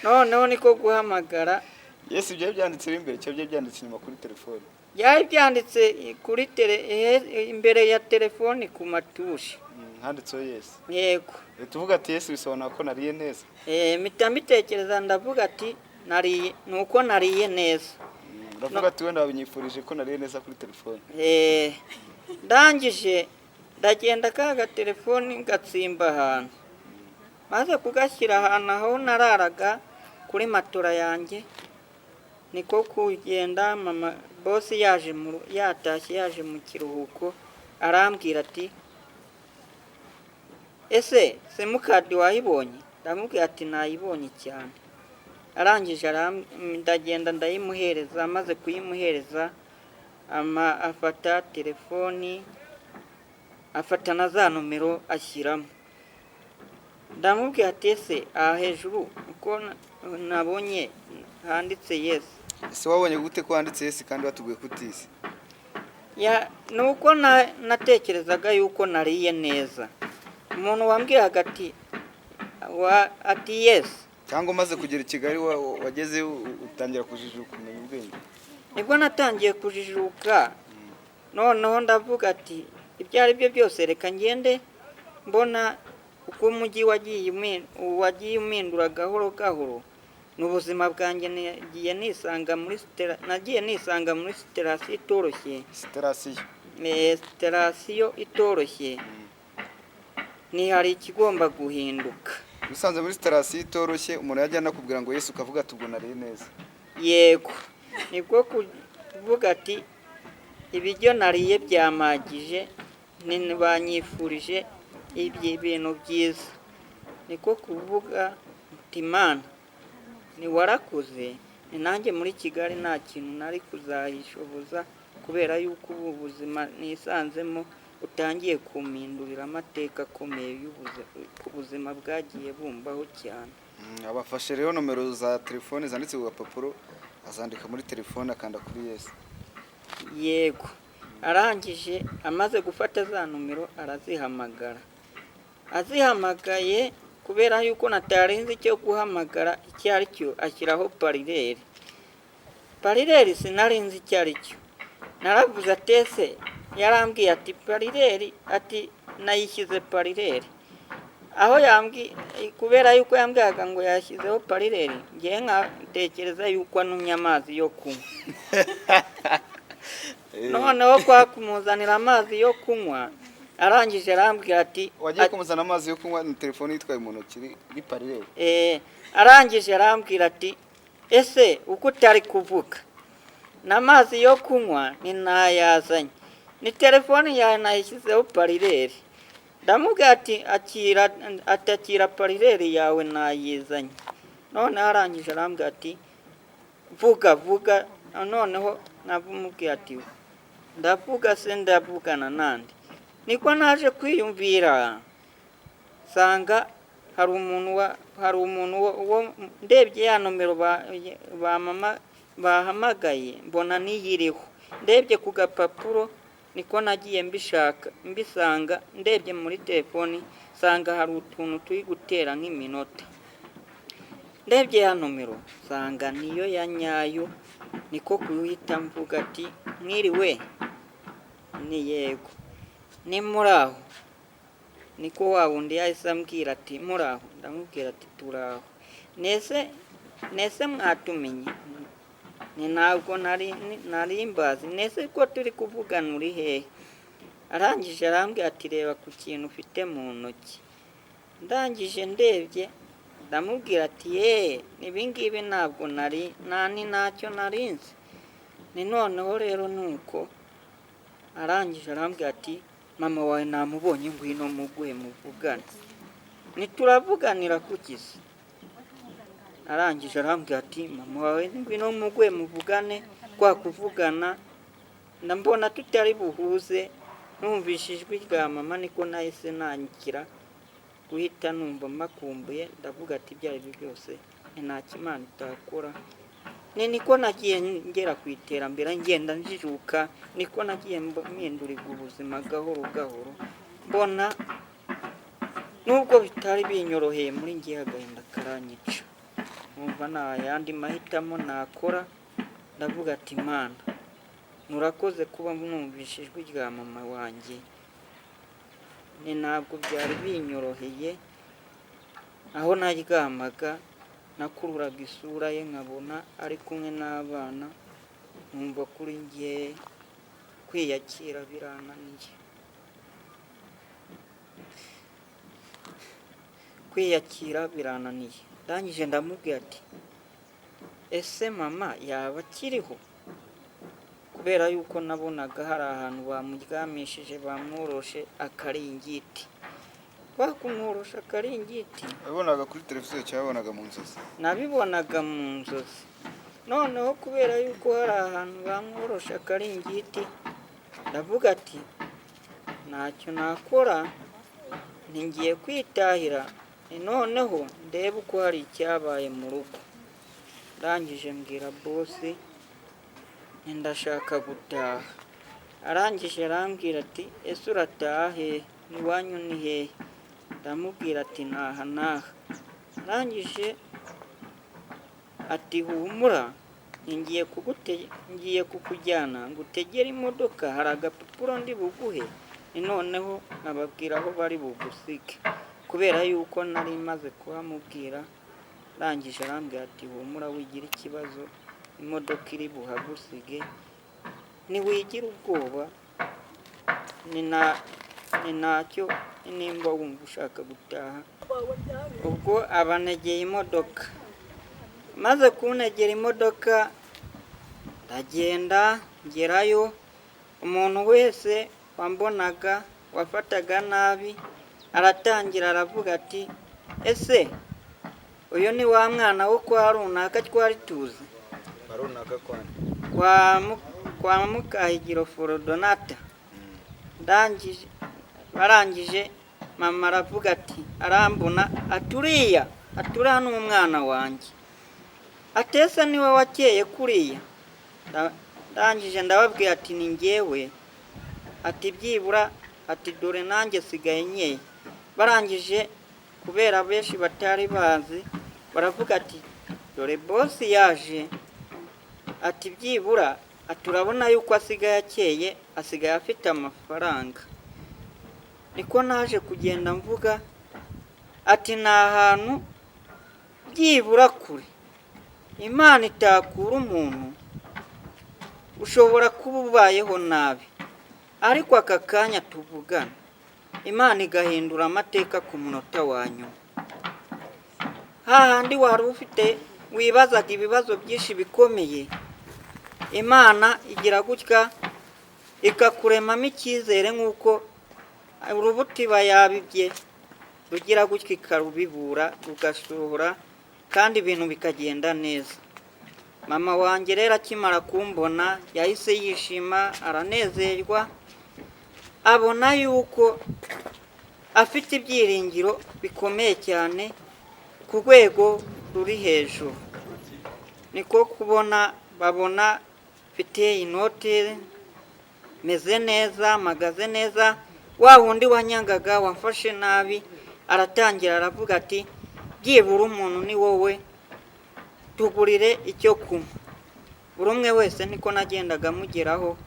Speaker 1: Noneho niko guhamagara.
Speaker 2: Yes, ibyo byanditse imbere cyo byanditse inyuma kuri telefone.
Speaker 1: Byari byanditse kuri imbere ya telefone ku matushi.
Speaker 2: Handitseho yes.
Speaker 1: Yego.
Speaker 2: Tuvuga ati yes bisobanura ko nariye neza.
Speaker 1: Mpita mbitekereza ndavuga ati nuko nariye neza.
Speaker 2: Ndavuga ati wenda wabinyifurije ko nariye neza kuri telefone.
Speaker 1: Ndangije ndagenda kaga telefone gatsimba ahantu. Maze kugashyira ahantu aho nararaga kuri matora yanjye niko kugenda mama boss yatashye yaje mu kiruhuko arambwira ati ese simukadi wayibonye? Ndamubwira ati nayibonye cyane. Arangije ndagenda ndayimuhereza. Maze kuyimuhereza afata telefoni afata na za nomero ashyiramo. Ndamubwira ati ese hejuru uko nabonye handitse yes.
Speaker 2: Ese wabonye gute ko handitse yes kandi watubwiye kutisi?
Speaker 1: Nuko natekerezaga yuko nariye neza. Umuntu wambwira ati yes.
Speaker 2: Cyangwa maze kugera i Kigali wageze utangira kujijuka kumenya ubwenge?
Speaker 1: Nibwo natangiye kujijuka. Noneho ndavuga ati ibyo ari byo byose reka ngende mbona uko umujyi wagiye umindura gahoro gahoro. N'ubuzima bwanjye nagiye nisanga muri siterasiyo itoroshye. Siterasiyo itoroshye. Ni hari ikigomba guhinduka.
Speaker 2: Usanze muri siterasiyo itoroshye umuntu yajya nakubwira ngo Yesu ukavuga ati ubwo nariye neza.
Speaker 1: Yego. Nibwo kuvuga ati ibiryo nariye byamagije banyifurije ibintu byiza. Niko kuvuga Imana ni warakuze nanjye muri Kigali nta kintu nari kuzayishoboza kubera yuko ubu buzima nisanzemo utangiye kumindurira amateka akomeye y'ubuzima bwagiye bumbaho cyane.
Speaker 2: Abafashe rero nomero za telefone zanditse ku gapapuro azandika muri telefone akanda kuri yes.
Speaker 1: Yego. Arangije amaze gufata za nomero arazihamagara. Azihamagaye kubera yuko natarinze icyo guhamagara icyo ari cyo ashyiraho parireri. Parireri sinarinze icyo ari cyo. Naravuze atese yarambwiye ati parireri ati nayishyize parireri. Aho kubera yuko yambwiyaga ngo yashyizeho parireri ngiye nkatekereza yuko anumye amazi yo kunywa. Noneho kwa kumuzanira amazi yo kunywa arangije arambwira ati
Speaker 2: wagiye kumuzana amazi yo kunywa na telefone yitwaye mu ntoki iri parireri.
Speaker 1: Arangije arambwira ati ese uko utari kuvuga n'amazi yo kunywa ni nayazanye ni telefone yawe nayishyizeho parireri. Ndamubwira ati akira parireri yawe nayizanye. Noneho arangije arambwira ati vuga. Noneho nabumubwira ati ndavuga se ndavugana nande. Niko naje kwiyumvira sanga hari umuntu ndebye ya nomero ba mama bahamagaye mbona niyiriho. Ndebye ku gapapuro niko nagiye mbisanga. Ndebye muri telefoni sanga hari utuntu turi gutera nk'iminota. ndebye ya nomero nsanga niyo ya nyayo, niko kuhita mvuga ati mwiriwe, ni yego, ni muraho, niko wa wundi yahise ambwira ati muraho, ndamubwira ati turaho, nese mwatumenye, ni ntabwo nari mbazi, nese ko turi kuvugana uri hehe? Arangije arambwira ati reba ku kintu ufite mu ntoki. Ndangije ndebye ndamubwira ati ibingibi ntabwo ntacyo narinzi, ni noneho rero nuko. Arangije arambwira ati mama wawe namubonye, ngwino muguhe muvugane. Ntituravuganira kukizi. Arangije arambwira ati mama wawe ngwino muguhe muvugane, kwa kuvugana ndambona tutari buhuze, numvise ijwi rya mama niko nahise nanyikira guhita numva makumbuye, ndavuga ati ibyo ari byo byose nta kimana itakora. Niko nagiye ngera ku iterambere, ngenda njijuka, niko nagiye mpindurira ubuzima gahoro gahoro, mbona nubwo bitari binyoroheye muri ngiye agahinda karanyica, numva nta yandi mahitamo nakora, ndavuga ati Mana nurakoze kuba mwumvise ijwi rya mama wanjye. Ntabwo byari binyoroheye, aho naryamaga nakururaga isura ye nkabona ari kumwe n'abana, numva kuri njye kwiyakira birananiye, ndangije ndamubwira ati ese mama yaba akiriho? Kubera yuko nabonaga hari ahantu bamuryamishije bamworoshe akaringiti. Bakumworosha akaringiti
Speaker 3: wabonaga kuri televiziyo cyangwa wabonaga mu nzozi?
Speaker 1: Nabibonaga mu nzozi. Noneho kubera yuko hari ahantu bamworosha akaringiti, ndavuga ati ntacyo nakora, ngiye kwitahira, noneho ndebe uko hari icyabaye mu rugo. Ndangije mbwira bosi ndashaka gutaha. Arangije arambwira ati ese urataha hehe, iwanyu ni hehe? Ndamubwira ati naha naha. Arangije ati humura, ngiye kukujyana ngutegere imodoka, hari agapapuro ndi buguhe, noneho nkababwira aho bari bugusige, kubera yuko nari maze kuhamubwira. Arangije arambwira ati humura wigira ikibazo, imodoka iri buhagusige, ntiwigira ubwoba, ni ntacyo, nimba wumva ushaka gutaha. Ubwo abanegeye imodoka, maze kunegera imodoka ndagenda ngerayo. Umuntu wese wambonaga wafataga nabi aratangira aravuga ati ese uyu ni wa mwana wo kwa runaka twari tuzi?
Speaker 2: Runaka kwani?
Speaker 1: Kwa Mukahigiro Forodonata. Barangije mama aravuga ati arambona aturiya n'umwana wanjye, atese niwe wakeye kuriya? Ndangije ndababwira ati ni njyewe, ati byibura, ati dore nanjye sigaye nkeye. Barangije kubera benshi batari bazi baravuga ati dore bosi yaje, ati byibura turabona yuko asigaye akeye, asigaye afite amafaranga. Niko naje kugenda mvuga ati ni ahantu byibura kure Imana itakura umuntu, ushobora kuba ubayeho nabi, ariko aka kanya tuvugana Imana igahindura amateka ku munota wa nyuma. Hahandi wari ufite wibazaga ibibazo byinshi bikomeye, Imana igira gutya ikakuremamo icyizere, nk'uko urubuto iba yabibye rugira gutya ikarubibura rugasohora, kandi ibintu bikagenda neza. Mama wanjye rero akimara kumbona yahise yishima, aranezerwa, abona yuko afite ibyiringiro bikomeye cyane ku rwego ruri hejuru. Niko babona mfite inote, meze neza, mpagaze neza. Wa wundi wanyangaga wamfashe nabi aratangira aravuga ati byibura umuntu ni wowe tugurire icyo kunywa. Buri umwe wese niko nagendaga mugeraho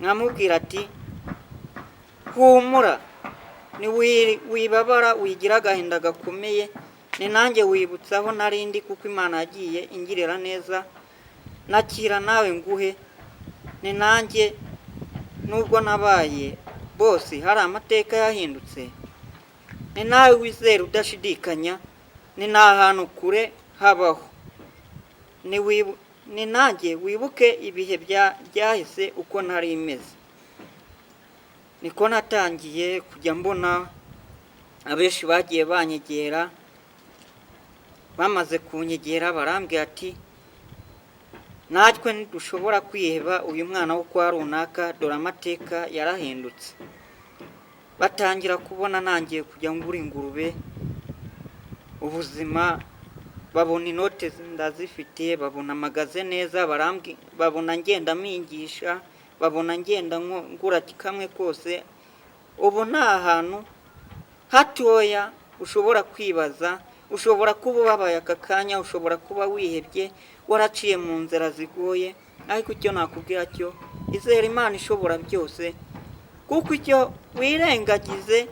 Speaker 1: nkamubwira ati humura, wibabara, wigira agahinda gakomeye, ni nanjye wibutsaho narindi kuko Imana yagiye ingirira neza, nakira nawe nguhe, ni nanjye nubwo nabaye bose hari amateka yahindutse, ni nawe wizera udashidikanya, ni nta hantu kure habaho, ni nanjye wibuke ibihe byahise uko nari imeze. Niko natangiye kujya mbona abenshi bagiye banyegera, bamaze kunyegera barambwira ati natwe ntidushobora kwiheba uyu mwana wo kwa runaka, dore amateka yarahindutse. Batangira kubona nangiye kujya ngura ingurube, ubuzima babona inote ndazifite, babona magaze neza, babona ngenda mingisha, babona ngenda ngura kamwe kose. Ubu nta hantu hatoya ushobora kwibaza, ushobora kuba ubabaye aka kanya, ushobora kuba wihebye, waraciye mu nzira zigoye, ariko icyo nakubwira cyo izera Imana ishobora byose, kuko icyo wirengagize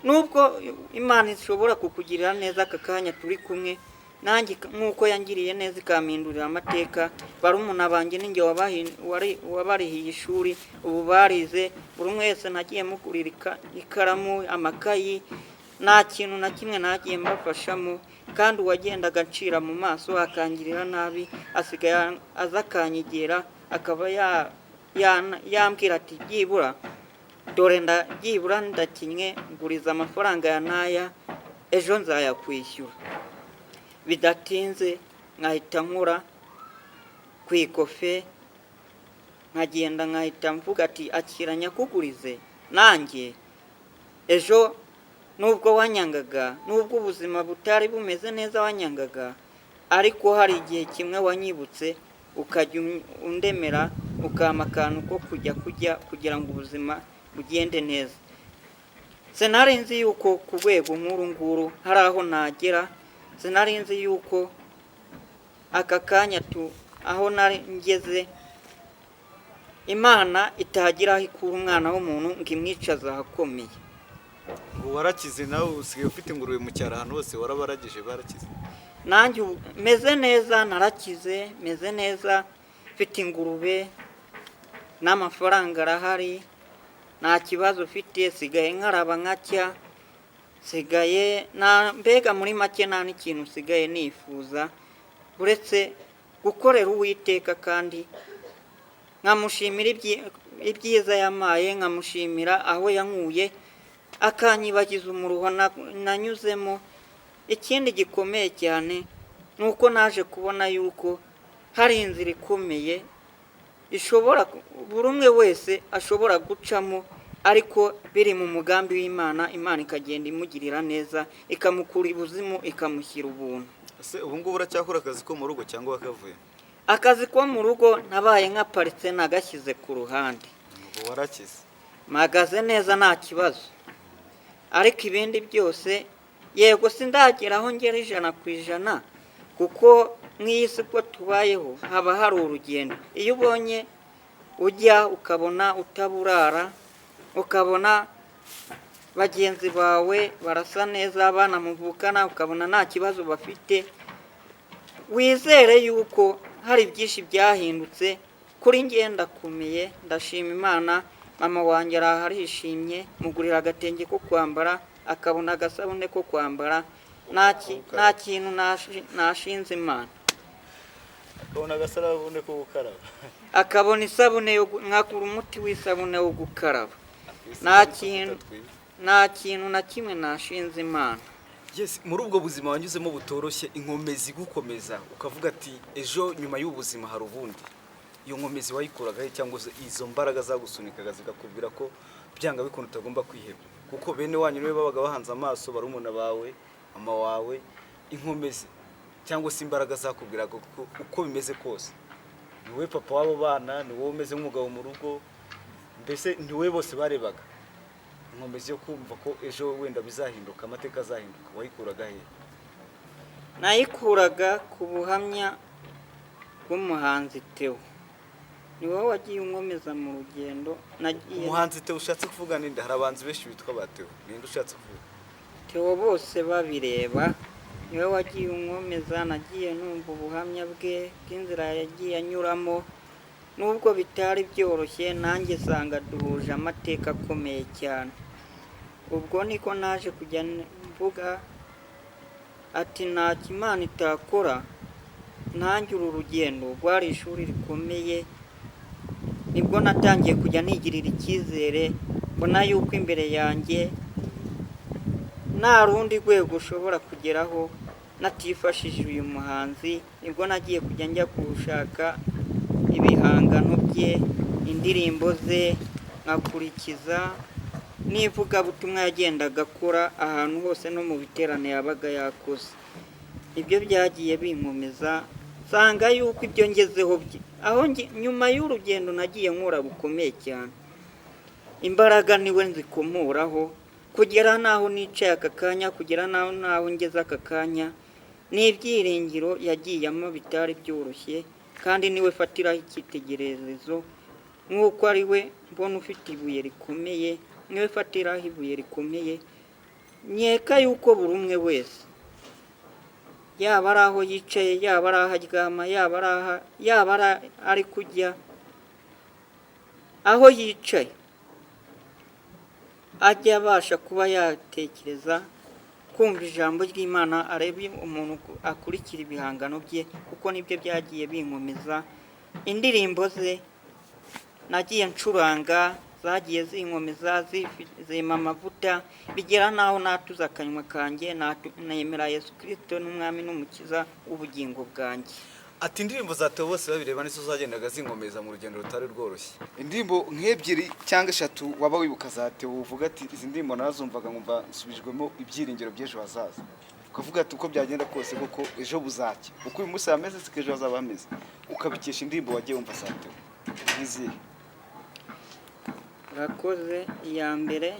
Speaker 1: nubwo Imana ishobora kukugirira neza aka kanya turi kumwe, nanjye nk'uko yangiriye neza ikampindurira amateka. Barumuna banjye ninjye wabarihiye ishuri, ubu barize, buri umwe wese nagiye mugurira ikaramu, amakayi, nta kintu na kimwe nagiye mbafashamo, kandi uwagendaga ncira mu maso akangirira nabi asigaye aza akanyegera, akaba yambwira ati byibura dore byibura ndakinnye, nguriza amafaranga ya n'aya, ejo nzayakwishyura. Bidatinze nkahita nkura ku ikofe, nkagenda nkahita mvuga ati akira nyakugurize, nanjye ejo nubwo wanyangaga, nubwo ubuzima butari bumeze neza wanyangaga, ariko hari igihe kimwe wanyibutse ukajya undemera, ukampa akantu ko kujya kugira ngo ubuzima bugende neza. Sinari nzi yuko ku rwego nk'uru nguru hari aho nagera, sinari nzi yuko aka kanya aho nari ngeze Imana itagira aho ikura umwana w'umuntu ngo imwicaze ahakomeye.
Speaker 2: Ubu warakize nawe, usigaye ufite ingurube mu cyaro, ahantu hose warabaragije, barakize.
Speaker 1: Nanjye meze neza, narakize, meze neza, mfite ingurube n'amafaranga arahari, nta kibazo ufite, sigaye nkaraba nkacya, sigaye mbega muri make nta n'ikintu usigaye nifuza uretse gukorera Uwiteka, kandi nkamushimira ibyiza yamaye, nkamushimira aho yankuye akanyibagiza umuruho nanyuzemo. Ikindi gikomeye cyane ni uko naje kubona yuko hari inzira ikomeye ishobora buri umwe wese ashobora gucamo, ariko biri mu mugambi w'Imana, Imana ikagenda imugirira neza, ikamukura ibuzimu ikamushyira ubuntu.
Speaker 2: Ese ubu ngubu uracyakora akazi ko mu rugo cyangwa wakavuye?
Speaker 1: Akazi ko mu rugo nabaye nkaparitse, nagashyize ku ruhande.
Speaker 2: Ubu warakize?
Speaker 1: Mpagaze neza nta kibazo, ariko ibindi byose yego sindagera aho ngera 100%, kuko nk'iyi si ko tubayeho haba hari urugendo. Iyo ubonye ujya ukabona utaburara, ukabona bagenzi bawe barasa neza, abana muvukana ukabona nta kibazo bafite, wizere yuko hari byinshi byahindutse. Kuri njye ndakomeye, ndashima Imana. Mama wanjye arahishimye, mugurira agatenge ko kwambara, akabona agasabune ko kwambara, nta kintu nashinze Imana.
Speaker 2: Akabona agasabune ko gukaraba,
Speaker 1: akabona isabune nkakura umuti w'isabune wo gukaraba, nta kintu na kimwe nashinze Imana.
Speaker 2: Yes, muri ubwo buzima wanyuzemo butoroshye, inkomezi gukomeza ukavuga ati ejo nyuma y'ubuzima hari ubundi, iyo nkomezi wayikuraga cyangwa izo mbaraga zagusunikaga zigakubwira ko byanga bikunda utagomba kwiheba, kuko bene wanyu niwe babaga bahanze amaso, barumuna bawe, mama wawe, inkomezi cyangwa se imbaraga zakubwiraga uko bimeze kose, niwe papa wabo bana, niwe umeze nk'umugabo mu rugo, mbese niwe bose barebaga. Inkomezi yo kumva ko ejo wenda bizahinduka, amateka azahinduka, wayikuraga he?
Speaker 1: Nayikuraga ku buhamya rw'umuhanzi Theo. Ni wowe wagiye unkomeza mu rugendo nagiye.
Speaker 2: umuhanzi Theo ushatse kuvuga ninde? Hari abanzi benshi bitwa ba Theo, ninde ushatse kuvuga?
Speaker 1: Theo bose babireba, niwe wagiye unkomeza, nagiye numva ubuhamya bwe bw'inzira yagiye anyuramo, nubwo bitari byoroshye nanjye sanga duhuje amateka akomeye cyane. Ubwo niko naje kujya mvuga ati nta Imana itakora, nanjye uru rugendo rwari ishuri rikomeye. Nibwo natangiye kujya nigirira icyizere, mbona yuko imbere yanjye nta rundi rwego ushobora kugeraho natifashishije uyu muhanzi. Nibwo nagiye kujya njya gushaka ibihangano bye, indirimbo ze, nkakurikiza n'ivugabutumwa yagendaga akora ahantu hose no mu biterane yabaga yakoze. Ibyo byagiye binkomeza, nsanga yuko ibyo ngezeho nyuma y'urugendo nagiye nkora bukomeye cyane. Imbaraga niwe nzikomuraho, kugera naho nicaye aka kanya, kugera naho ngeze aka kanya, n'ibyiringiro yagiyemo bitari byoroshye, kandi niwe fatiraho icyitegererezo, nk'uko ari we mbona ufite ibuye rikomeye, niwe fatiraho ibuye rikomeye. Nkeka yuko buri umwe wese, yaba ari aho yicaye, yaba ari aho aryama, yaba ari kujya aho yicaye, ajya abasha kuba yatekereza kumva ijambo ry'Imana, arebe umuntu akurikira ibihangano bye, kuko nibyo byagiye binkomeza. Indirimbo ze nagiye ncuranga zagiye zinkomeza, zima amavuta, bigera naho natuza akanywa kanjye, nemera Yesu Kristo n'umwami n'umukiza w'ubugingo bwanjye.
Speaker 2: Ati indirimbo za Theo bose babireba nizo zagendaga zinkomeza mu rugendo rutari rworoshye.
Speaker 3: indirimbo nk'ebyiri cyangwa eshatu waba wibuka za Theo uvuga ati izi ndirimbo narazumvaga nkumva nsubijwemo ibyiringiro by'ejo hazaza, ukavuga ati uko byagenda kose koko ejo buzajya, uko uyu munsi hameze siko ejo hazaba hameze, ukabikesha indirimbo wagiye wumva za Theo nk'izihe?
Speaker 1: Urakoze. Iya mbere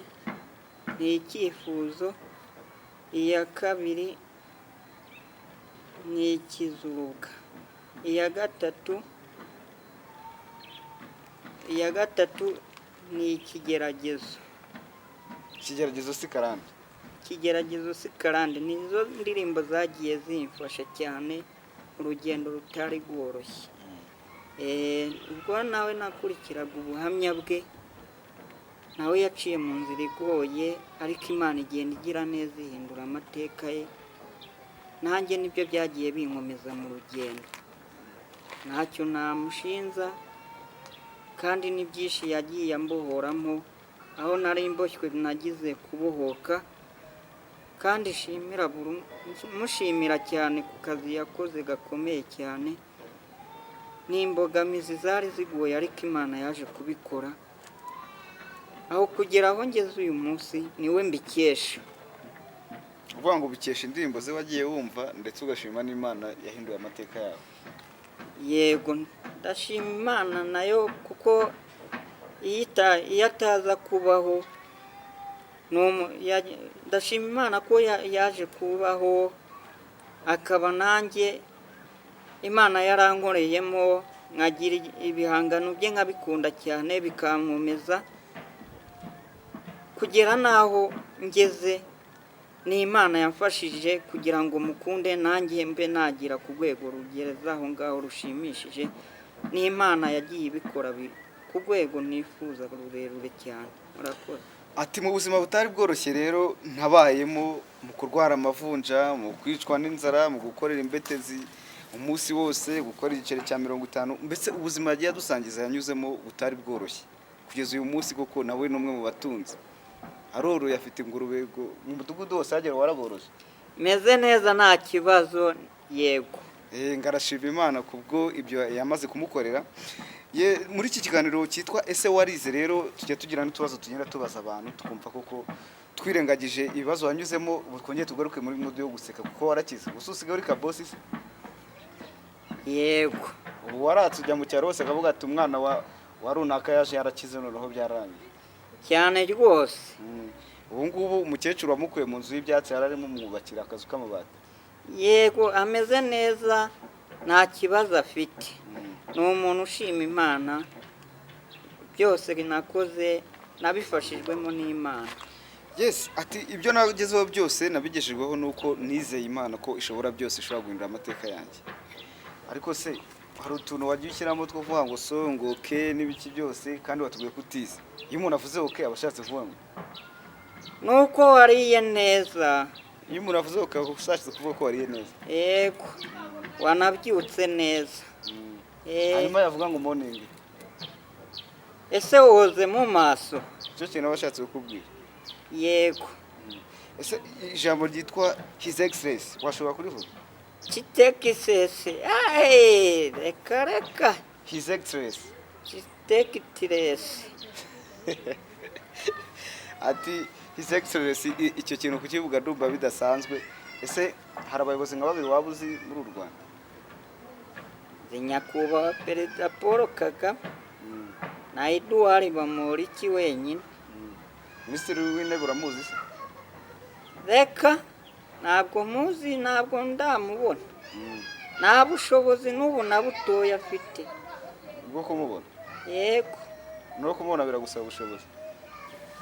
Speaker 1: ni icyifuzo, iya kabiri ni ikizuruga, iya gatatu ni ikigeragezo.
Speaker 3: Ikigeragezo si karande.
Speaker 1: Ikigeragezo si karande. Nizo ndirimbo zagiye zimfasha cyane, urugendo rutari rworoshye. Ubwo nawe nakurikiraga ubuhamya bwe, nawe yaciye mu nzira igoye, ariko Imana igenda igira neza ihindura amateka ye. Nanjye nibyo byagiye binkomeza mu rugendo, ntacyo namushinza, kandi n'ibyinshi yagiye ambohoramo. Aho nari mboshywe nagize kubohoka, kandi mushimira cyane ku kazi yakoze gakomeye cyane. N'imbogamizi zari zigoye, ariko Imana yaje kubikora, aho kugera aho ngeze uyu munsi niwe mbikesha.
Speaker 3: Uvuga ngo ubikesha indirimbo ze wagiye wumva, ndetse ugashima n'Imana yahinduye amateka yawe.
Speaker 1: Yego, ndashima Imana nayo, kuko iyo ataza kubaho, ndashima Imana ko yaje kubaho, akaba nanjye Imana yarankoreyemo, nkagira ibihangano bye nkabikunda cyane, bikankomeza kugera naho ngeze. Ni Imana yamfashije kugira ngo mukunde, nanjye mbe nagira ku rwego rugereza aho ngaho rushimishije. Ni Imana yagiye ibikora ku rwego nifuza rurerure cyane. Murakoze.
Speaker 3: Ati mu buzima butari bworoshye rero ntabayemo, mu kurwara amavunja, mu kwicwa n'inzara, mu gukorera imbetezi umunsi wose, gukora igiceri cya 50, mbese ubuzima yagiye adusangiza yanyuzemo butari bworoshye, kugeza uyu munsi koko nawe n'umwe mu batunzi. Aroroye, afite ingurube, mu mudugudu wose hagera waraboroje.
Speaker 1: Meze neza nta kibazo. Yego.
Speaker 3: Ngarashima Imana kubwo ibyo yamaze kumukorera. Muri iki kiganiro cyitwa Ese warize rero tujya tugira n'utubazo tugenda tubaza abantu, tukumva koko twirengagije ibibazo wanyuzemo, twongeye tugaruke muri mudu yo guseka kuko warakize. Ususigaye uri kabosi se?
Speaker 1: Yego.
Speaker 3: Ubu waratse ujya mu cyaro hose akavuga ati umwana wa runaka yaje yarakize, noneho byarangiye
Speaker 1: cyane rwose.
Speaker 3: Ubu ngubu umukecuru wamukuye mu nzu y'ibyatsi yararimo mwubakira akazu k'amabati.
Speaker 1: Yego, ameze neza, nta kibazo afite, ni umuntu ushima Imana, byose nakoze nabifashijwemo n'Imana.
Speaker 3: Yes, ati ibyo nagezeho byose nabigejejweho nuko nizeye Imana ko ishobora byose, ishobora guhindura amateka yanjye. Ariko se hari utuntu wagiye ushyiramo two kuvuga ngo so ngo okay n'ibiki byose kandi watubwiye kutize. Iyo umuntu avuze okay abashatse kuvuga ngo
Speaker 1: Nuko wariye neza.
Speaker 3: iyo umuntu avuze okay ushatse kuvuga ko wariye neza.
Speaker 1: Yego, wanabyutse neza.
Speaker 3: Hanyuma yavuga ngo morning.
Speaker 1: Ese woze mu maso?
Speaker 3: Cyo kintu abashatse kukubwira.
Speaker 1: Yego.
Speaker 3: Ese ijambo ryitwa His Excellency washobora kurivuga?
Speaker 1: Kitekisese. Reka.
Speaker 3: His Excellency.
Speaker 1: Kitekitirese.
Speaker 3: Ati His Excellency icyo kintu kukivuga ndumva bidasanzwe. Ese hari abayobozi nka babiri wabuzi muri u Rwanda?
Speaker 1: Nyakubahwa Perezida Paul Kagame na Edouard Bamporiki wenyine.
Speaker 3: Minisitiri w'Intebe uramuzi se?
Speaker 1: Reka ntabwo muzi, ntabwo ndamubona. Nta bushobozi n'ubu na butoya afite
Speaker 3: Bwo kumubona?
Speaker 1: Yego.
Speaker 3: No kumubona biragusaba ubushobozi?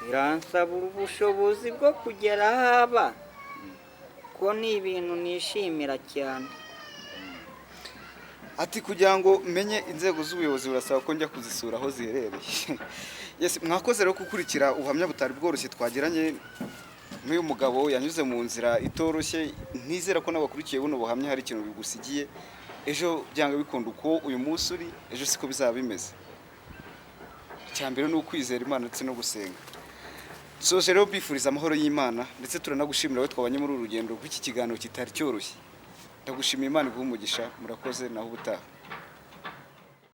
Speaker 1: Biransaba ubushobozi bwo kugera haba, ko ni ibintu nishimira cyane.
Speaker 3: Ati kugira ngo menye inzego z'ubuyobozi burasaba ko njya kuzisura aho ziherereye. Yes, mwakoze rero gukurikira ubuhamya butari bworoshye twagiranye n'uyu mugabo yanyuze mu nzira itoroshye. Ntizera ko n'abakurikiye buno buhamya hari ikintu bigusigiye. Ejo byanga bikunda uko uyu munsi uri, ejo siko bizaba bimeze. Cyambere ni ukwizera Imana ndetse no gusenga. Soje rero bifuriza amahoro y'Imana ndetse turanagushimira we twabanye muri uru rugendo rw'iki kiganiro kitari cyoroshye. Ndagushimiye Imana iguhe umugisha, murakoze naho ubutaha.